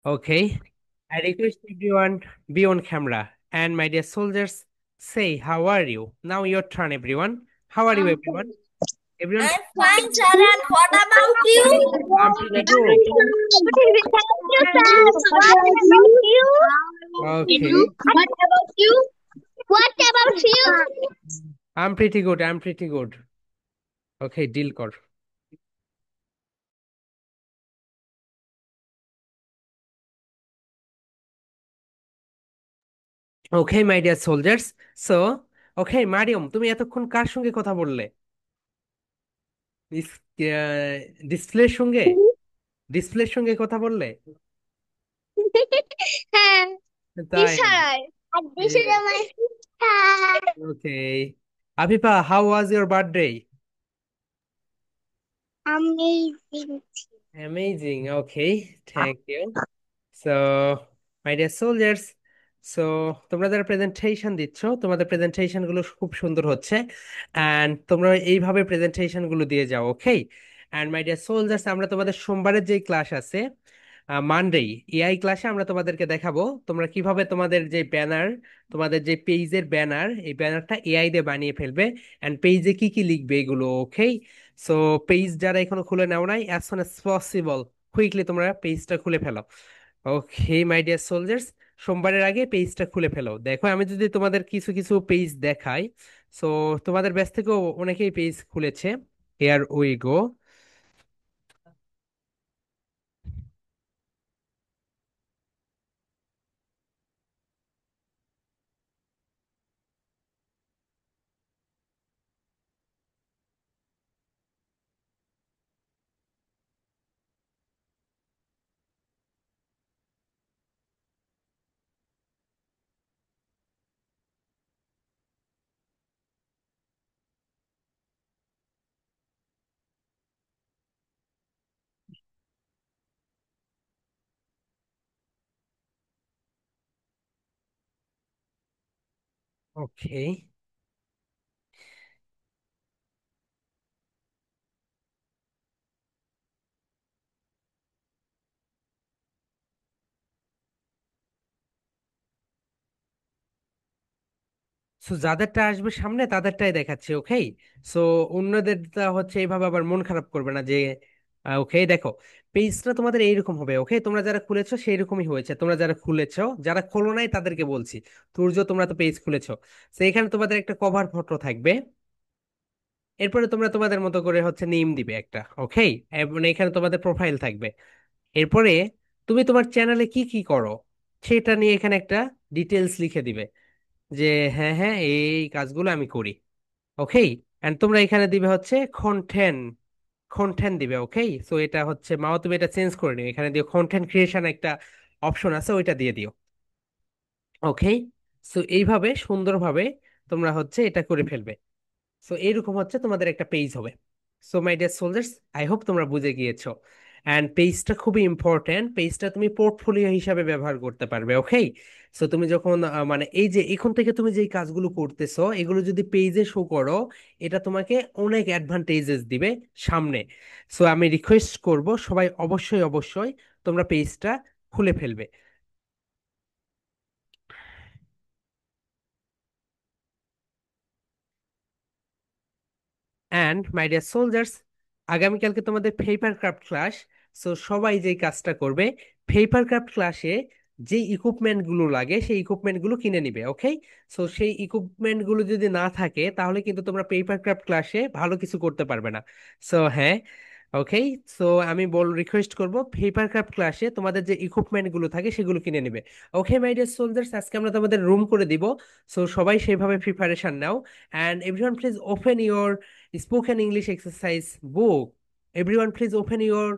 Okay. I request everyone be on camera. And my dear soldiers, say how are you? Now your turn, everyone. How are you, I'm everyone? Everyone, I'm fine, sir. And what about I'm you? pretty good. Thank you, sir. What about you? Okay. What about you? What about you? I'm pretty good. I'm pretty good. Okay, deal kor. Okay, my dear soldiers. So, okay, Maryam তুমি এতক্ষণ কার সঙ্গে কথা বললে? ডিসপ্লের সঙ্গে? ডিসপ্লের সঙ্গে কথা বললে? হ্যাঁ, তাই নাকি? ইশারায়। আর দেশে জামাই okay. Afifa, how was your birthday? Amazing. Amazing. Okay, thank you. So, my dear soldiers, so তোমরা যারা প্রেজেন্টেশন দিচ্ছ, তোমাদের প্রেজেন্টেশন গুলো খুব সুন্দর হচ্ছে, অ্যান্ড তোমরা এইভাবে প্রেজেন্টেশন গুলো দিয়ে যাও, ওকে? অ্যান্ড মাই ডিয়ার সোলজার্স, আমরা তোমাদের সোমবারের যে ক্লাস আছে, মানডে এআই ক্লাসে আমরা তোমাদেরকে দেখাবো তোমরা কিভাবে তোমাদের যে ব্যানার, তোমাদের যে পেজের ব্যানার, এই ব্যানারটা এআই দিয়ে বানিয়ে ফেলবে, অ্যান্ড পেজে কি কি লিখবে এগুলো, ওকে? সো পেজ যারা এখনো খুলে নাও নাই, as soon as possible quickly তোমরা পেজটা খুলে ফেলো। ওকে মাই ডিয়ার সোলজার্স, সোমবারের আগে পেজটা খুলে ফেলো। দেখো আমি যদি তোমাদের কিছু কিছু পেজ দেখাই, সো তোমাদের ব্যাচ থেকেও অনেকেই পেজ খুলেছে। Here we go. Okay, so যাদেরটা আসবে সামনে তাদেরটাই দেখাচ্ছি, ওকে? সো অন্যদেরটা হচ্ছে এইভাবে আবার মন খারাপ করবে না যে, ওকে দেখো, পেজটা তোমাদের এইরকম হবে, ওকে? তোমরা যারা খুলেছো সেই রকমই হয়েছে, তোমরা যারা খুলেছো, যারা খোলো নাই তাদেরকে বলছি, তুর্য তোমরা তো পেজ খুলেছো, তো এখানে তোমাদের একটা কভার ফটো থাকবে। এরপরে তোমরা তোমাদের মতো করে হচ্ছে নেম দিবে একটা, ওকে? এবং এখানে তোমাদের প্রোফাইল থাকবে। এরপরে তুমি তোমার চ্যানেলে কি কি করো সেটা নিয়ে এখানে একটা ডিটেলস লিখে দিবে, যে হ্যাঁ হ্যাঁ এই কাজগুলো আমি করি, ওকে? এন্ড তোমরা এখানে দিবে হচ্ছে কন্টেন্ট, কন্টেন্ট দিবে, ওকে? সো এটা হচ্ছে মাও, তুমি এটা চেঞ্জ করে নিও, এখানে দিও কন্টেন্ট ক্রিয়েশন একটা অপশন আছে, ওইটা দিয়ে দিও, ওকে? সো এইভাবে সুন্দরভাবে তোমরা হচ্ছে এটা করে ফেলবে। সো এইরকম হচ্ছে তোমাদের একটা পেজ হবে। So my dear soldiers, I hope তোমরা বুঝে গিয়েছো। অ্যান্ড পেজটা খুবই ইম্পর্ট্যান্ট, পেজটা তুমি পোর্টফোলিও হিসাবে ব্যবহার করতে পারবে, ওকে? সো তুমি যখন মানে এই যে এখন থেকে তুমি যেই কাজগুলো করতেছো এগুলো যদি পেজে শো করো, এটা তোমাকে অনেক অ্যাডভান্টেজেস দিবে সামনে। সো আমি রিকোয়েস্ট করব সবাই অবশ্যই অবশ্যই তোমরা পেজটা খুলে ফেলবে। অ্যান্ড মাই ডিয়ার সোলজার্স, আগামীকালকে তোমাদের পেপার ক্রাফট ক্লাস। সো সবাই যেই কাজটা করবে, পেপার ক্রাফট ক্লাসে যে ইকুইপমেন্ট গুলো লাগে সেই ইকুইপমেন্ট গুলো কিনে নিবে, ওকে? সো সেই ইকুইপমেন্ট গুলো যদি না থাকে তাহলে কিন্তু তোমরা পেপার ক্রাফট ক্লাসে ভালো কিছু করতে পারবে না। সো হ্যাঁ, ওকে? সো আমি রিকোয়েস্ট করব পেপার ক্রাফট ক্লাসে তোমাদের যে ইকুইপমেন্ট গুলো থাকে সেগুলো কিনে নিবে। ওকে মাই ডিয়ার সোলজার্স, আজকে আমরা তোমাদের রুম করে দিব। সো সবাই সেভাবে preparation now. And everyone please open your spoken English exercise book. Everyone please open your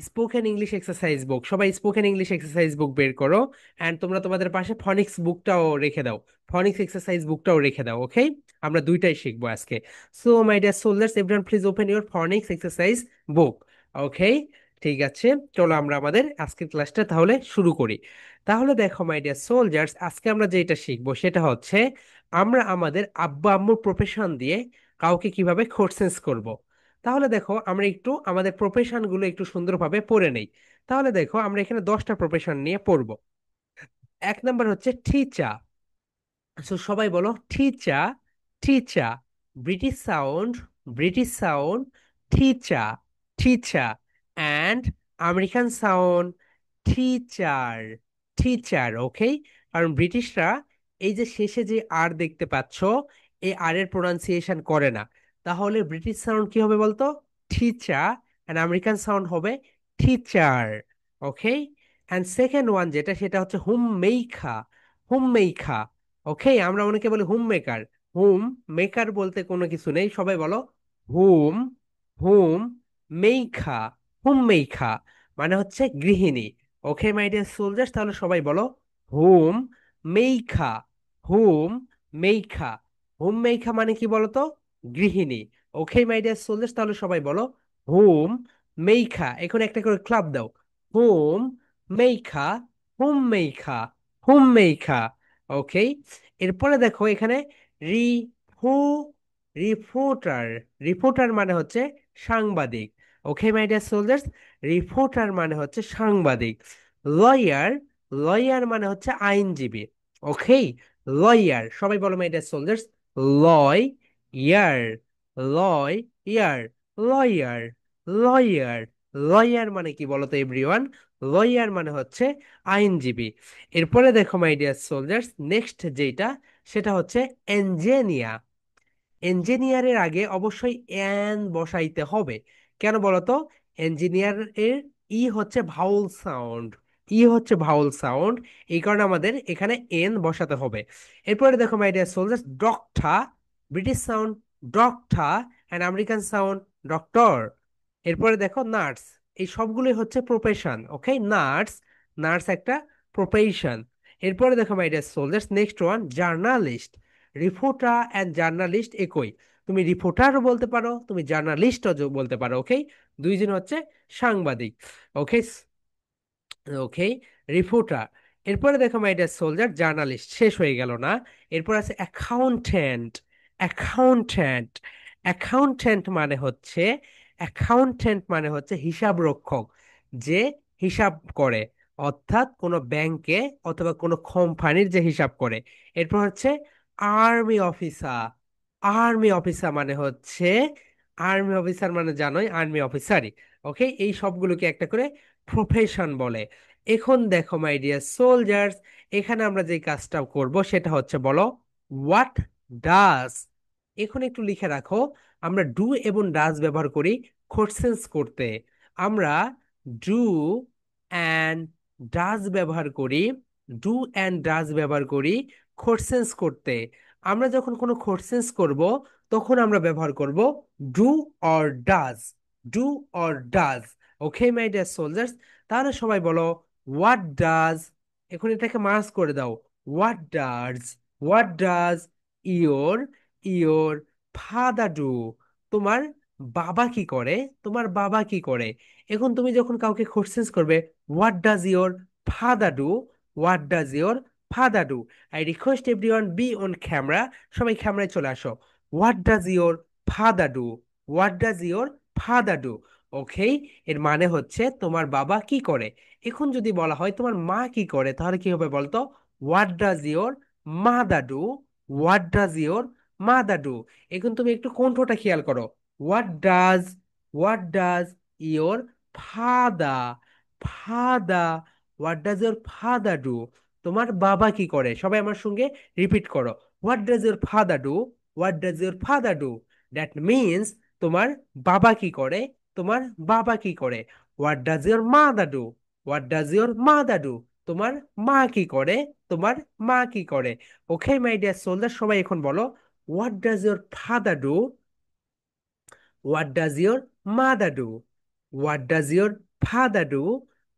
spoken English exercise book. সবাই স্পোকেন ইংলিশ এক্সারসাইজ বুক বের করো, অ্যান্ড তোমরা তোমাদের পাশে ফনিক্স বুকটাও রেখে দাও, ফনিক্স এক্সারসাইজ বুকটাও রেখে দাও, ওকে? আমরা দুইটাই শিখবো আজকে। So my dear soldiers, everyone please open your phonics exercise book, okay? ঠিক আছে, চলো আমরা আমাদের আজকের ক্লাসটা তাহলে শুরু করি। তাহলে দেখো মাই ডিয়ার সোলজার্স, আজকে আমরা যেটা শিখবো সেটা হচ্ছে আমরা আমাদের আব্বু আম্মুর প্রফেশন দিয়ে কাউকে কিভাবে কোশ্চেন্স করব, তাহলে দেখো আমরা একটু আমাদের প্রফেশন গুলো একটু সুন্দরভাবে পড়ে নেই। তাহলে দেখো আমরা এখানে 10টা প্রফেশন নিয়ে পড়বো। এক নাম্বার হচ্ছে টিচার। সো সবাই বলো teacher, teacher. British sound, British sound, teacher, teacher. And American sound teacher, teacher. Okay, কারণ ব্রিটিশরা এই যে শেষে যে আর দেখতে পাচ্ছ, এই আর এর প্রোনাউন্সিয়েশন করে না। তাহলে ব্রিটিশ সাউন্ড কি হবে বলতো? টিচার। অ্যান্ড আমেরিকান সাউন্ড হবে teacher. Okay. And second one যেটা, সেটা হচ্ছে হুম মেইখা, হুম মেইখা। ওকে, আমরা অনেকে বলি হোম মেকার। হোম মেকার বলতে কোনো কিছু নেই, সবাই বলো হুম, হুম মেইখা, হুম মেইখা মানে হচ্ছে গৃহিণী। ওকে মাই ডিয়ার সোলজার্স, তাহলে সবাই বলো হুম মেইখা, হুম মেইখা। হুম মেইখা মানে কি বলো তো? গৃহিণী। ওকে মাই ডিয়ার সোলজার্স, তাহলে সবাই বলো হুম মেইখা। এখন একটা করে ক্লাব দাও। হুম মেইখা, হুম মেইখা, হুম মেইখা। ওকে। এরপরে দেখো এখানে রিফু, রিপোর্টার। রিপোর্টার মানে হচ্ছে সাংবাদিক। ওকে মাই ডিয়ার সোলজার্স, রিপোর্টার মানে হচ্ছে সাংবাদিক। লয়ার, লয়ার মানে হচ্ছে আইনজীবী। ওকে, লয়ার। সবাই বলো মাই ডিয়ার সোলজার্স, লয় ইয়ার, লয় ইয়ার, লয়ার, লয়ার। লয়ার মানে কি বলতো এভরিওয়ান? লয়ার মানে হচ্ছে আইনজীবী। এরপরে দেখো মাই ডিয়ার সোলজার্স, নেক্সট যেটা, সেটা হচ্ছে এঞ্জিনিয়ার। ইঞ্জিনিয়ারের আগে অবশ্যই এন বসাইতে হবে। কেন বলতো? ইঞ্জিনিয়ার এর ই হচ্ছে ভাউল সাউন্ড, ই হচ্ছে ভাউল সাউন্ড। এই কারণে আমাদের এখানে এন বসাতে হবে। এরপরে দেখো my dear soldiers, doctor. British sound doctor, and American sound doctor. এরপরে দেখো নার্স। এই সবগুলোই হচ্ছে প্রফেশন। ওকে, নার্স, নার্স একটা প্রফেশন। এরপরে দেখো my dear soldiers, next one journalist. Reporter and journalist একই। তুমি রিপোর্টারও বলতে পারো, তুমি জার্নালিস্টও বলতে পারো। ওকে, দুইজন হচ্ছে সাংবাদিক। ওকে, ওকে, রিপোর্টার। এরপরে দেখো মাই ডিয়ার সোলজার, জার্নালিস্ট শেষ হয়ে গেল না। এরপর আছে অ্যাকাউন্টেন্ট, অ্যাকাউন্টেন্ট। অ্যাকাউন্টেন্ট মানে হচ্ছে, অ্যাকাউন্টেন্ট মানে হচ্ছে হিসাব রক্ষক, যে হিসাব করে, অর্থাৎ কোনো ব্যাংকে অথবা কোনো কোম্পানির যে হিসাব করে। এরপর হচ্ছে আর্মি অফিসার। আর্মি অফিসার মানে হচ্ছে, আর্মি অফিসার মানে জানোই আর্মি অফিসারই। ওকে, এই সবগুলোকে একটা করে প্রফেশন বলে। এখন দেখো মাই ডিয়ার সোলজার্স, এখানে আমরা যে কাজটা করব সেটা হচ্ছে বলো হোয়াট ডাজ। এখন একটু লিখে রাখো, আমরা ডু এবং ডাজ ব্যবহার করি কোশ্চেন্স করতে। আমরা ডু অ্যান্ড ডাজ ব্যবহার করি, ডু অ্যান্ড ডাজ ব্যবহার করি কোশ্চেন্স করতে। আমরা যখন কোনো কোশ্চেন্স করব, তখন আমরা ব্যবহার করব do or does, do or does. Okay my dear soldiers, তাহলে সবাই বলো হোয়াট ডাজ। এখন এটাকে মার্জ করে দাও। What does, what does your, your father do. তোমার বাবা কি করে, তোমার বাবা কি করে। এখন তুমি যখন কাউকে কোশ্চেন্স করবে, what does your father do, what does your father do. I request everyone be on camera. সবাই ক্যামেরায় চলে আসো। What does your father do, what does your father do. Okay, এর মানে হচ্ছে তোমার বাবা কি করে। এখন যদি বলা হয় তোমার মা কি করে, তাহলে কি হবে বলতো? What does your mother do, what does your mother do. এখন তুমি একটু কণ্ঠটা খেয়াল করো। What does, what does your father, father, what does your father do. তোমার বাবা কি করে, সবাই আমার সঙ্গে রিপিট করো। What does your father do, what does your father do. That means তোমার বাবা কি করে, তোমার বাবা কি করে। What does your mother do, what does your mother do. তোমার মা কি করে, তোমার মা কি করে। ওকে মাই ডিয়ার সোলজার, সবাই এখন বলো what does your father do, what does your mother do? What does your father do?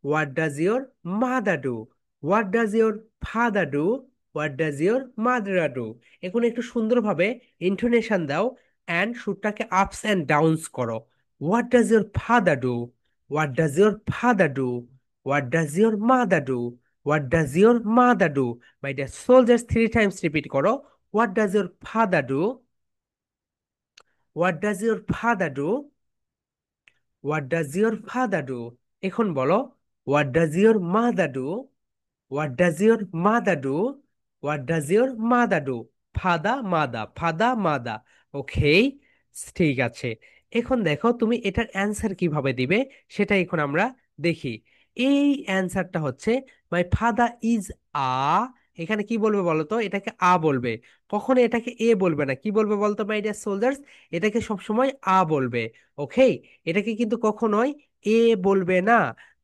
What does your mother do? What does your father do? What does your mother do? এখন একটু সুন্দরভাবে intonation দাও and সুরটাকে ups and downs করো। What does your father do? What does your father do? What does your mother do? What does your mother do? My dear soldiers, 3 times repeat করো। What does your father do? What does your father do? What does your father do? এখন বলো, what does your mother do? What does your mother do? What does your mother do? Father mother, father মাদা। ওকে, ঠিক আছে। এখন দেখো তুমি এটার answer কিভাবে দিবে, সেটা এখন আমরা দেখি। এই অ্যান্সারটা হচ্ছে মাই ফাদার ইজ আ। এখানে কি বলবে বলো তো? এটাকে আ বলবে, কখনো এটাকে এ বলবে না। কি বলবে বলতো মাই ডিয়ার সোলজার্স? এটাকে সবসময় আ বলবে। ওকে, এটাকে কিন্তু কখনোই এ বলবে না।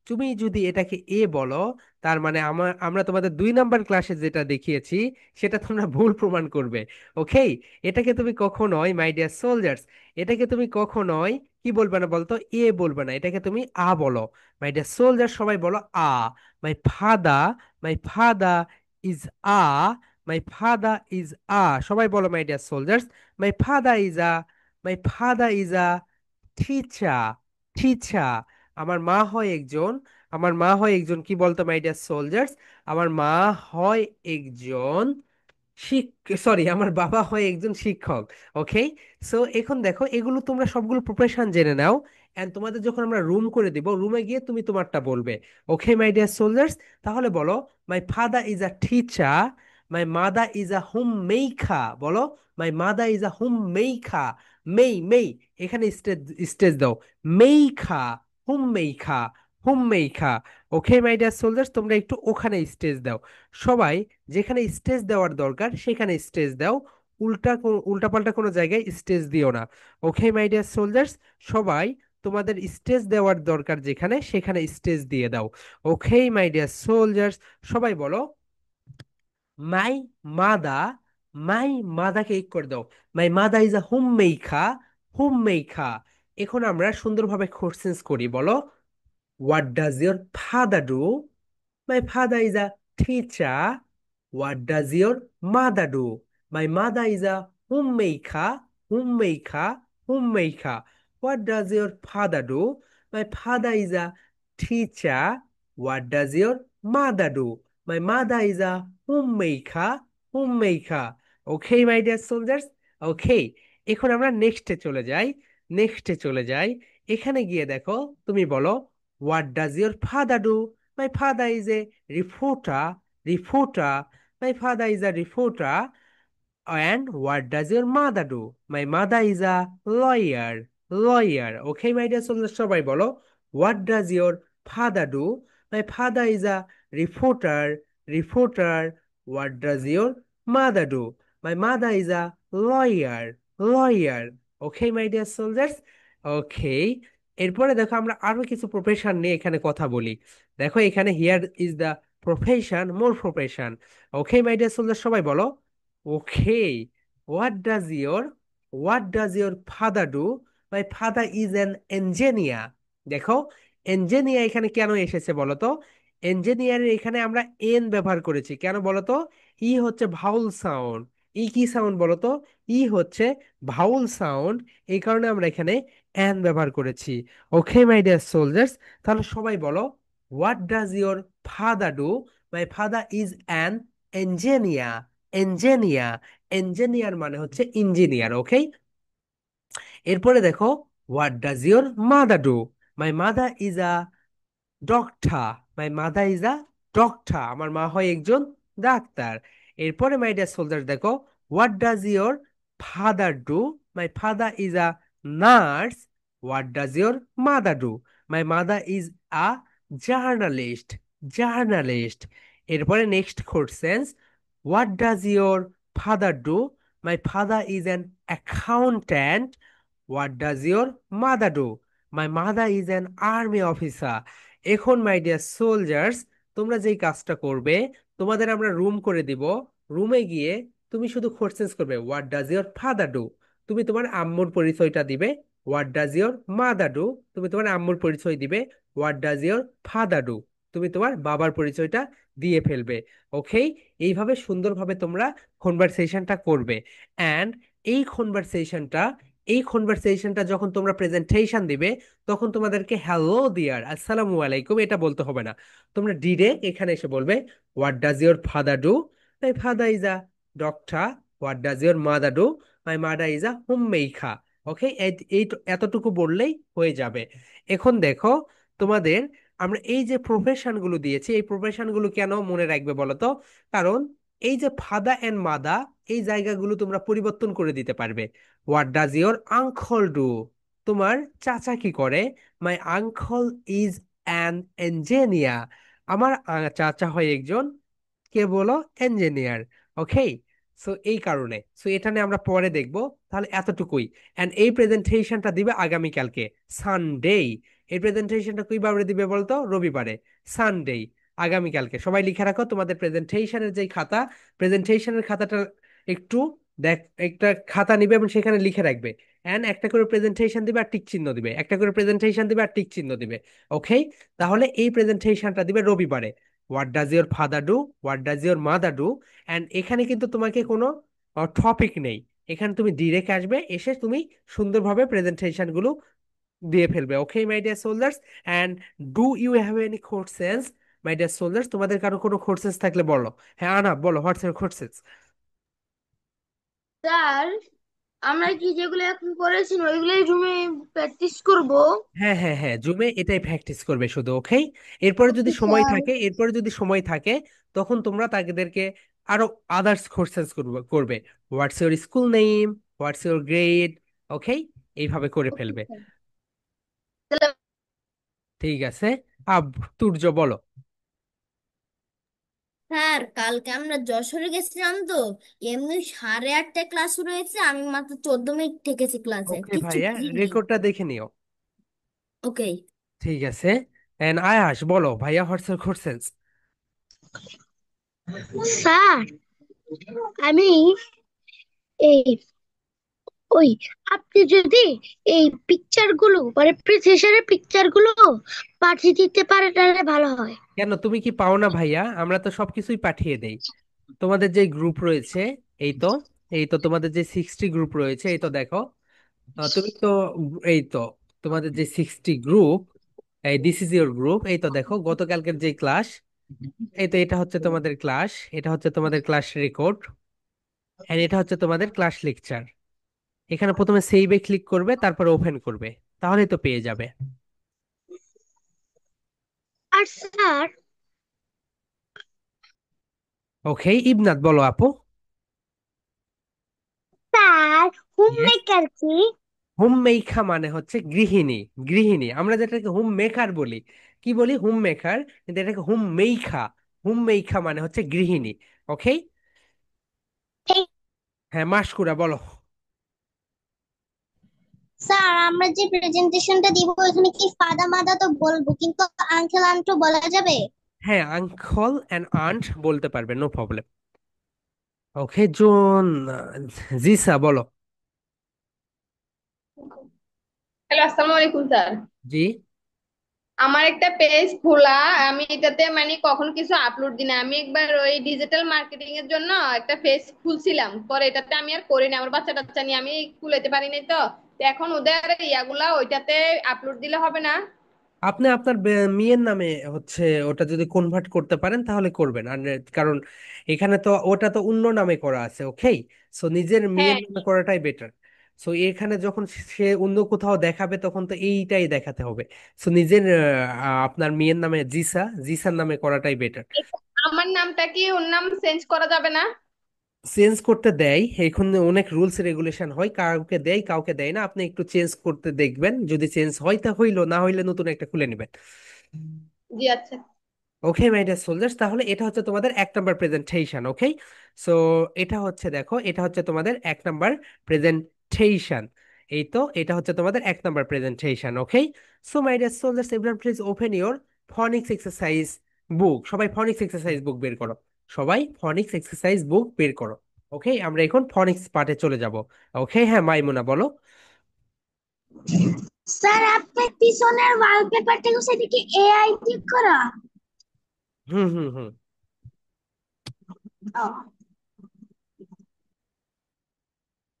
তুমি যদি এটাকে এ বলো, তার মানে আমরা তোমাদের 2 নাম্বার ক্লাসে যেটা দেখিয়েছি সেটা তোমরা ভুল প্রমাণ করবে। ওকে, এটাকে তুমি কখনোই মাই ডিয়ার সোলজার্স, এটাকে তুমি কখনোই কি বলবে না বলতো? এ বলবে না, এটাকে তুমি আ বলো। মাই ডিয়ার সোলজার, সবাই বলো আ। My ফাদা, my father is a, my father is a. সবাই বলো my dear soldiers, my father is a, my father is a teacher, teacher. আমার মা হয় একজন, আমার মা হয় একজন কি বলতো মাই ডিয়ার সোলজার্স? আমার মা হয় একজন সরি, আমার বাবা হয় একজন শিক্ষক। ওকে, সো এখন দেখো এগুলো তোমরা সবগুলো প্রিপারেশন জেনে নাও। এন্ড তোমাদের যখন আমরা রুম করে দিব, রুমে গিয়ে তুমি তোমারটা বলবে। ওকে মাই ডিয়ার সোলজার্স, তাহলে বলো, my father is a teacher, my mother is a home maker. বলো, my mother is a home maker. মেই মেই, এখানে স্টেজ স্টেজ দাও। Maker, home maker, home maker. Okay my dear soldiers, তোমরা একটু ওখানে স্টেজ দাও। সবাই যেখানে স্টেজ দেওয়ার দরকার সেখানে স্টেজ দাও। উল্টা পাল্টা কোনো জায়গায় স্টেজ দিও না। ওকে মাই ডিয়ার সোলজার্স, সবাই তোমাদের স্টেজ দেওয়ার দরকার যেখানে সেখানে স্টেজ দিয়ে দাও। ওকে মাই ডিয়ার সোলজার্স, সবাই বলো, মাই মাদা, মাই মাদাকে এক করে দাও। মাই মাদা is a home maker, home মেইখা। এখন আমরা সুন্দরভাবে কোশ্চেন্স করি, বলো, what does your father do? My father is a teacher. What does your mother do? My mother is a homemaker, homemaker, homemaker. What does your father do? My father is a teacher. What does your mother do? My mother is a homemaker, homemaker. Okay, my dear soldiers? Okay. এখন আমরা নেক্সটে চলে যাই, নেক্সটে চলে যাই। এখানে গিয়ে দেখো, তুমি বলো, what does your father do? My father is a reporter, reporter. My father is a reporter. And what does your mother do? My mother is a lawyer, lawyer. Okay, my dear soldiers, সবাই বলো, what does your father do? My father is a reporter, reporter. What does your mother do? My mother is a lawyer, lawyer. Okay, my dear soldiers. Okay. এরপরে দেখো আমরা আরো কিছু profession নিয়ে এখানে কথা বলি। দেখো এখানে here is the profession, more profession. Okay my deer soldier, সবাই বলো, okay, what does your father do? My father is an engineer. দেখো, ইঞ্জিনিয়ার এখানে কেন এসেছে বলো তো? ইঞ্জিনিয়ারের এখানে আমরা এন ব্যবহার করেছি কেন বলো তো? ই হচ্ছে ভাউল সাউন্ড। ই কি সাউন্ড বলো তো? ই হচ্ছে ভাউল সাউন্ড। এই কারণে আমরা এখানে এন ব্যবহার করেছি। ওকে মাই ডিয়ার সোলজার্স, তাহলে সবাই বলো, what does your father do? My father is an engineer, engineer. Engineer মানে হচ্ছে ইঞ্জিনিয়ার। ওকে, এরপরে দেখো, what does your mother do? My mother is a doctor, my mother is a doctor. আমার মা হয় একজন ডাক্তার। এরপরে মাই ডিয়ার সোলজার দেখো, what does your father do? My father is a nurse. What does your mother do? My mother is a journalist, journalist. এরপরে next question, what does your father do? My father is an accountant. What does your mother do? My mother is an army officer. এখন মাই dear soldiers, তোমরা যেই কাজটা করবে, তোমাদের আমরা room করে দিব। রুমে গিয়ে তুমি শুধু কোশ্চেন্স করবে, what does your father do? তুমি তোমার আম্মুর পরিচয়টা দিবে। What does your mother do? তুমি তোমার আম্মুর পরিচয় দিবে। What does your father do? তুমি তোমার বাবার পরিচয়টা দিয়ে ফেলবে। ওকে, এইভাবে সুন্দরভাবে তোমরা কনভারসেশনটা করবে। অ্যান্ড এই কনভারসেশনটা, এই কনভারসেশনটা যখন তোমরা প্রেজেন্টেশন দিবে, তখন তোমাদেরকে হ্যালো ডিয়ার, আসসালামু আলাইকুম এটা বলতে হবে না। তোমরা ডিরেক্ট এখানে এসে বলবে, what does your father do? My father is a doctor. What does your mother do? My mother is a home maker. Okay, এই এতটুকু বললেই হয়ে যাবে। এখন দেখো তোমাদের, আমরা এই যে প্রফেশন গুলো দিয়েছি, এই প্রফেশন গুলো কেন মনে রাখবে বলো তো? কারণ এই যে ফাদা এন্ড মাদা, এই জায়গাগুলো তোমরা পরিবর্তন করে দিতে পারবে। What does your uncle do? তোমার চাচা কি করে? মাই আঙ্কল ইজ অ্যান ইঞ্জিনিয়ার। আমার চাচা হয় একজন, কে বলো, ইঞ্জিনিয়ার। ওকে, সো এই কারণে, সো এটা নিয়ে আমরা পরে দেখবো। তাহলে এতটুকুই। এন্ড এই প্রেজেন্টেশনটা দিবে আগামীকালকে, সানডে। এই প্রেজেন্টেশনটা কিভাবে দিবে বলতো? রবিবারে, সানডে, আগামীকালকে। সবাই লিখে রাখো তোমাদের প্রেজেন্টেশনের যে খাতা, প্রেজেন্টেশনের খাতাটা একটু দেখ, একটা খাতা নিবে এবং সেখানে লিখে রাখবে। এন্ড একটা করে প্রেজেন্টেশন দিবে আর টিক চিহ্ন দিবে, একটা করে প্রেজেন্টেশন দিবে আর টিক চিহ্ন দিবে। ওকে, তাহলে এই প্রেজেন্টেশনটা দিবে রবিবারে। What does your father do, what does your mother do. And এখানে কিন্তু তোমাকে কোনো টপিক নেই, এখানে তুমি ডিরেক্ট আসবে, এসে তুমি সুন্দরভাবে প্রেজেন্টেশন গুলো দিয়ে ফেলবে। Okay my dear soldiers, and do you have any questions? My dear soldiers, তোমাদের কারো কোনো কোশ্চেন্স থাকলে বলো। হ্যাঁ আনা, বলো, হোয়াটস ইউর কোশ্চেন্স? স্যার, আমরা কি যেগুলো এখন করেছি ওইগুলোই রুমে প্র্যাকটিস করব? হ্যাঁ হ্যাঁ হ্যাঁ, জুমে এটাই প্র্যাকটিস করবে শুধু। ওকে, এরপরে যদি ওকে সময় স্যার। থাকে, এরপরে যদি সময় থাকে, তখন তোমরা তাদেরকে আরো আদার্স কোশ্চেন্স করবে করবে। What's your school name, what's your grade. Okay, এইভাবে করে ওকে ফেলবে। স্যার। তাহলে ঠিক আছে। আব, তুর্য বলো। স্যার, কালকে আমরা যশোরে গেছিলাম তো, এমনি 8:30টায় ক্লাস শুরু হয়েছে, আমি মাত্র 14 মিনিট থেকেছি ক্লাসে, ওকে কিচ্ছু ভাইয়া, বুঝিনি। রেকর্ডটা দেখে নিও। ওকে ঠিক আছে। এন্ড আয়াস বলো, ভাইয়া হোয়াটস ইউর কোশ্চেন্স? স্যার, আমি এই ওই আপনি যদি এই পিকচার গুলো মানে প্রেসেশনের পিকচার গুলো পাঠিয়ে দিতে পারেন তাহলে ভালো হয়। কেন, তুমি কি পাও না ভাইয়া? আমরা তো সবকিছুই পাঠিয়ে দেই। তোমাদের যে গ্রুপ রয়েছে, এই তো, এই তো তোমাদের যে 60 গ্রুপ রয়েছে, এই তো দেখো। তুমি তো, এই তো তোমাদের যে 60 গ্রুপ, এই দিস ইজ ইউর গ্রুপ। এই তো দেখো গতকালকের যে ক্লাস, এই তো এটা হচ্ছে তোমাদের ক্লাস, এটা হচ্ছে তোমাদের ক্লাস রেকর্ড, এন্ড এটা হচ্ছে তোমাদের ক্লাস লেকচার। এখানে প্রথমে সেভে ক্লিক করবে, তারপর ওপেন করবে, তাহলেই তো পেয়ে যাবে। আর স্যার, ওকে, ইবনাথ বলো আপু। Sir home yes. মেকার কি? হোম মেকার মানে হচ্ছে গৃহিণী। গৃহিণী, আমরা যেটাকে হোম মেকার বলি, কি বলি, হোম মেকার, কিন্তু এটাকে হোম মেইখা। হোম মেইখা মানে হচ্ছে গৃহিণী। ওকে। হ্যাঁ, মাসকুরা বলো। স্যার, আমরা যে প্রেজেন্টেশনটা দিব এখানে কি ফাদা মাদা তো বলবো, কিন্তু আঙ্কেল আন্টু বলা যাবে? হ্যাঁ, আঙ্কল অ্যান্ড আন্ট বলতে পারবে, নো প্রবলেম। ওকে জোন, জিসা বলো। হ্যালো, আসসালামু আলাইকুম স্যার। জি। আমার একটা পেজ খোলা, আমি এটাতে মানে কখনো কিছু আপলোড দিই না। আমি একবার ওই ডিজিটাল মার্কেটিং এর জন্য একটা পেজ খুলছিলাম, পরে এটাতে আমি আর করিনি, আমার বাচ্চা টাচ্চা নিয়ে আমি খুলাতে পারিনি। তো এখন ওদের ইয়াগুলা ওইটাতে আপলোড দিলে হবে না? আপনি আপনার মেয়ের নামে হচ্ছে ওটা যদি কনভার্ট করতে পারেন তাহলে করবেন। আর কারণ এখানে তো ওটা তো অন্য নামে করা আছে। ওকে, সো নিজের মেয়ের হ্যাঁ। নামে করাটাই বেটার। সো এখানে যখন সে অন্য কোথাও দেখাবে তখন তো এইটাই দেখাতে হবে। সো নিজের আপনার মেয়ের নামে জিসা, জিসার নামে করাটাই বেটার। আমার নামটা কি ওর নাম চেঞ্জ করা যাবে না? চেঞ্জ করতে দেয়, এখানে অনেক রুলস রেগুলেশন হয়, কাউকে দেয় কাউকে দেয় না। আপনি একটু চেঞ্জ করতে দেখবেন, যদি চেঞ্জ হয় তা হইলো, না হইলে নতুন একটা খুলে নেবেন। জি আচ্ছা। ওকে মাই ডিয়ার সোলজার্স, তাহলে এটা হচ্ছে তোমাদের 1 নম্বর প্রেজেন্টেশন। ওকে, সো এটা হচ্ছে, দেখো এটা হচ্ছে তোমাদের 1 নম্বর প্রেজেন্টেশন। এই তো এটা হচ্ছে তোমাদের 1 নম্বর presentation. Okay, so my dear soldiers, everyone please open your phonics exercise book. সবাই ফনিক্স এক্সারসাইজ বুক বের করো। সবাই ফনিক্স এক্সারসাইজ বুক বের করো। ওকে, আমরা এখন ফনিক্স পার্টে চলে যাব। ওকে, হ্যাঁ মাইমুনা বলো। স্যার, আপনার পিছনের ওয়ালপেপারটা সেটা কি এআই ঠিক করা? হুম হুম হুম।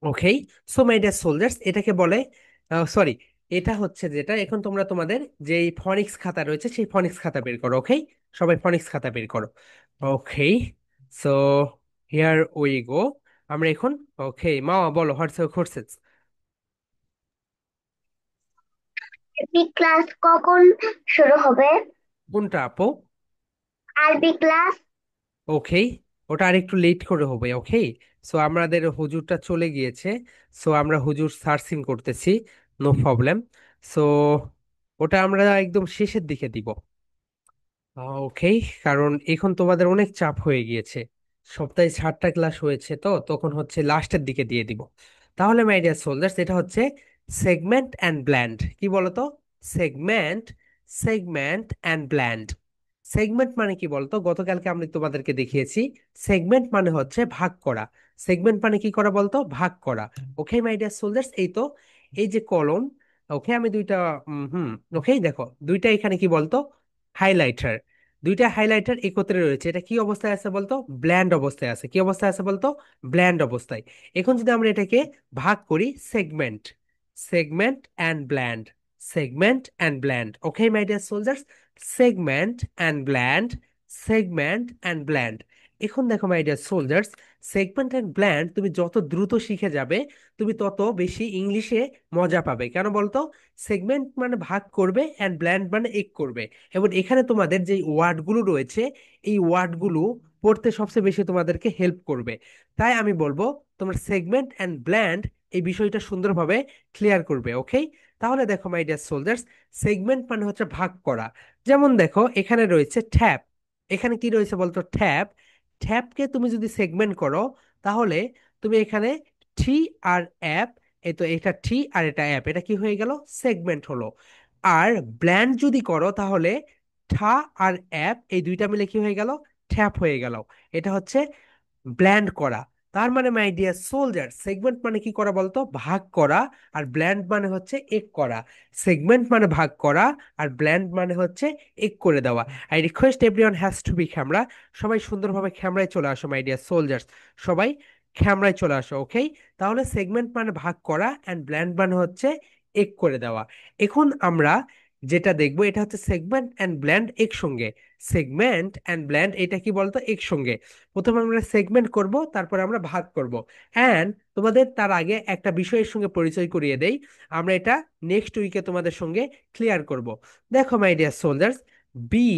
ওকে, সো মাই ডিয়ার সোলজার্স, এটাকে বলে, সরি, এটা হচ্ছে যেটা এখন তোমরা তোমাদের যে ফনিক্স খাতা রয়েছে সেই ফনিক্স খাতা বের করো। ওকে, সবাই ফনিক্স খাতা বের করো। ওকে, সো হিয়ার উই গো। আমরা এখন, ওকে মাওয়া বলো, হোয়াটস ইউর কোর্সেস? আরবি ক্লাস কখন শুরু হবে? কোনটা আপু? আরবি ক্লাস। ওকে, ওটা আর একটু লেট করে হবে। ওকে, সো আমাদের হুজুরটা চলে গিয়েছে, সো আমরা হুজুর সার্চিং করতেছি। No problem. সো ওটা আমরা একদম শেষের দিকে দিব। ওকে, কারণ এখন তোমাদের অনেক চাপ হয়ে গিয়েছে, সপ্তাহে 7টা ক্লাস হয়েছে, তো তখন হচ্ছে লাস্টের দিকে দিয়ে দিব। তাহলে মাই ডিয়ার সোলজার্স, এটা হচ্ছে সেগমেন্ট অ্যান্ড ব্ল্যান্ড। কি বলতো? Segment, segment and blend. Segment মানে কি বলতো? গতকালকে আমি তোমাদেরকে দেখিয়েছি, সেগমেন্ট মানে হচ্ছে ভাগ করা। সেগমেন্ট মানে কি করা বলতো? ভাগ করা। ওকে মাই ডিয়ার সোলজার্স, এই তো, এই যে কলম। ওকে, আমি দুইটা ওকে দেখো, দুইটা এখানে কি বলতো? হাইলাইটার। দুইটা হাইলাইটার একত্রে রয়েছে, এটা কি অবস্থায় আছে বলতো? ব্ল্যান্ড অবস্থায় আছে। কি অবস্থায় আছে বলতো? ব্ল্যান্ড অবস্থায়। এখন যদি আমরা এটাকে ভাগ করি, segment, segment and blend, segment and blend. Okay my dear soldiers, segment and blend, segment and blend. এখন দেখো my dear soldiers, segment and blend তুমি যত দ্রুত শিখে যাবে, তুমি তত বেশি ইংলিশে মজা পাবে। কেন বলতো? সেগমেন্ট মানে ভাগ করবে, অ্যান্ড ব্ল্যান্ড মানে এক করবে। এবং এখানে তোমাদের যে ওয়ার্ডগুলো রয়েছে, এই ওয়ার্ডগুলো পড়তে সবচেয়ে বেশি তোমাদেরকে হেল্প করবে। তাই আমি বলবো তোমার সেগমেন্ট অ্যান্ড ব্ল্যান্ড এই বিষয়টা সুন্দরভাবে ক্লিয়ার করবে। ওকে, তাহলে দেখো মাই ডিয়ার সোলজার্স, সেগমেন্ট মানে হচ্ছে ভাগ করা। যেমন দেখো এখানে রয়েছে ট্যাপ। এখানে কি রয়েছে বলতো? ট্যাপ। ট্যাপকে তুমি যদি সেগমেন্ট করো, তাহলে তুমি এখানে টি আর অ্যাপ, এই তো এটা টি আর এটা অ্যাপ, এটা কি হয়ে গেল? সেগমেন্ট হলো। আর ব্ল্যান্ড যদি করো, তাহলে ঠা আর অ্যাপ এই দুইটা মিলে কি হয়ে গেল? ট্যাপ হয়ে গেল। এটা হচ্ছে ব্ল্যান্ড করা। তার মানে মাই ডিয়ার সোলজার, সেগমেন্ট মানে কি করা বলতো? ভাগ করা। আর ব্ল্যান্ড মানে হচ্ছে এক করা। সেগমেন্ট মানে ভাগ করা, আর ব্ল্যান্ড মানে হচ্ছে এক করে দেওয়া। I request everyone has to be camera. সবাই সুন্দরভাবে ক্যামেরায় চলে আসো মাই ডিয়ার সোলজার্স। সবাই ক্যামেরায় চলে আসো। ওকে, তাহলে সেগমেন্ট মানে ভাগ করা, অ্যান্ড ব্ল্যান্ড মানে হচ্ছে এক করে দেওয়া। এখন আমরা যেটা দেখবো, এটা হচ্ছে সেগমেন্ট অ্যান্ড ব্ল্যান্ড একসঙ্গে। সেগমেন্ট অ্যান্ড ব্ল্যান্ড এটা কি বলতো? একসঙ্গে। প্রথমে আমরা সেগমেন্ট করব, তারপরে আমরা ভাগ করব। অ্যান্ড তোমাদের তার আগে একটা বিষয়ের সঙ্গে পরিচয় করিয়ে দেই, আমরা এটা নেক্সট উইকে তোমাদের সঙ্গে ক্লিয়ার করব। দেখো মাই ডিয়ার সোলজার্স, বি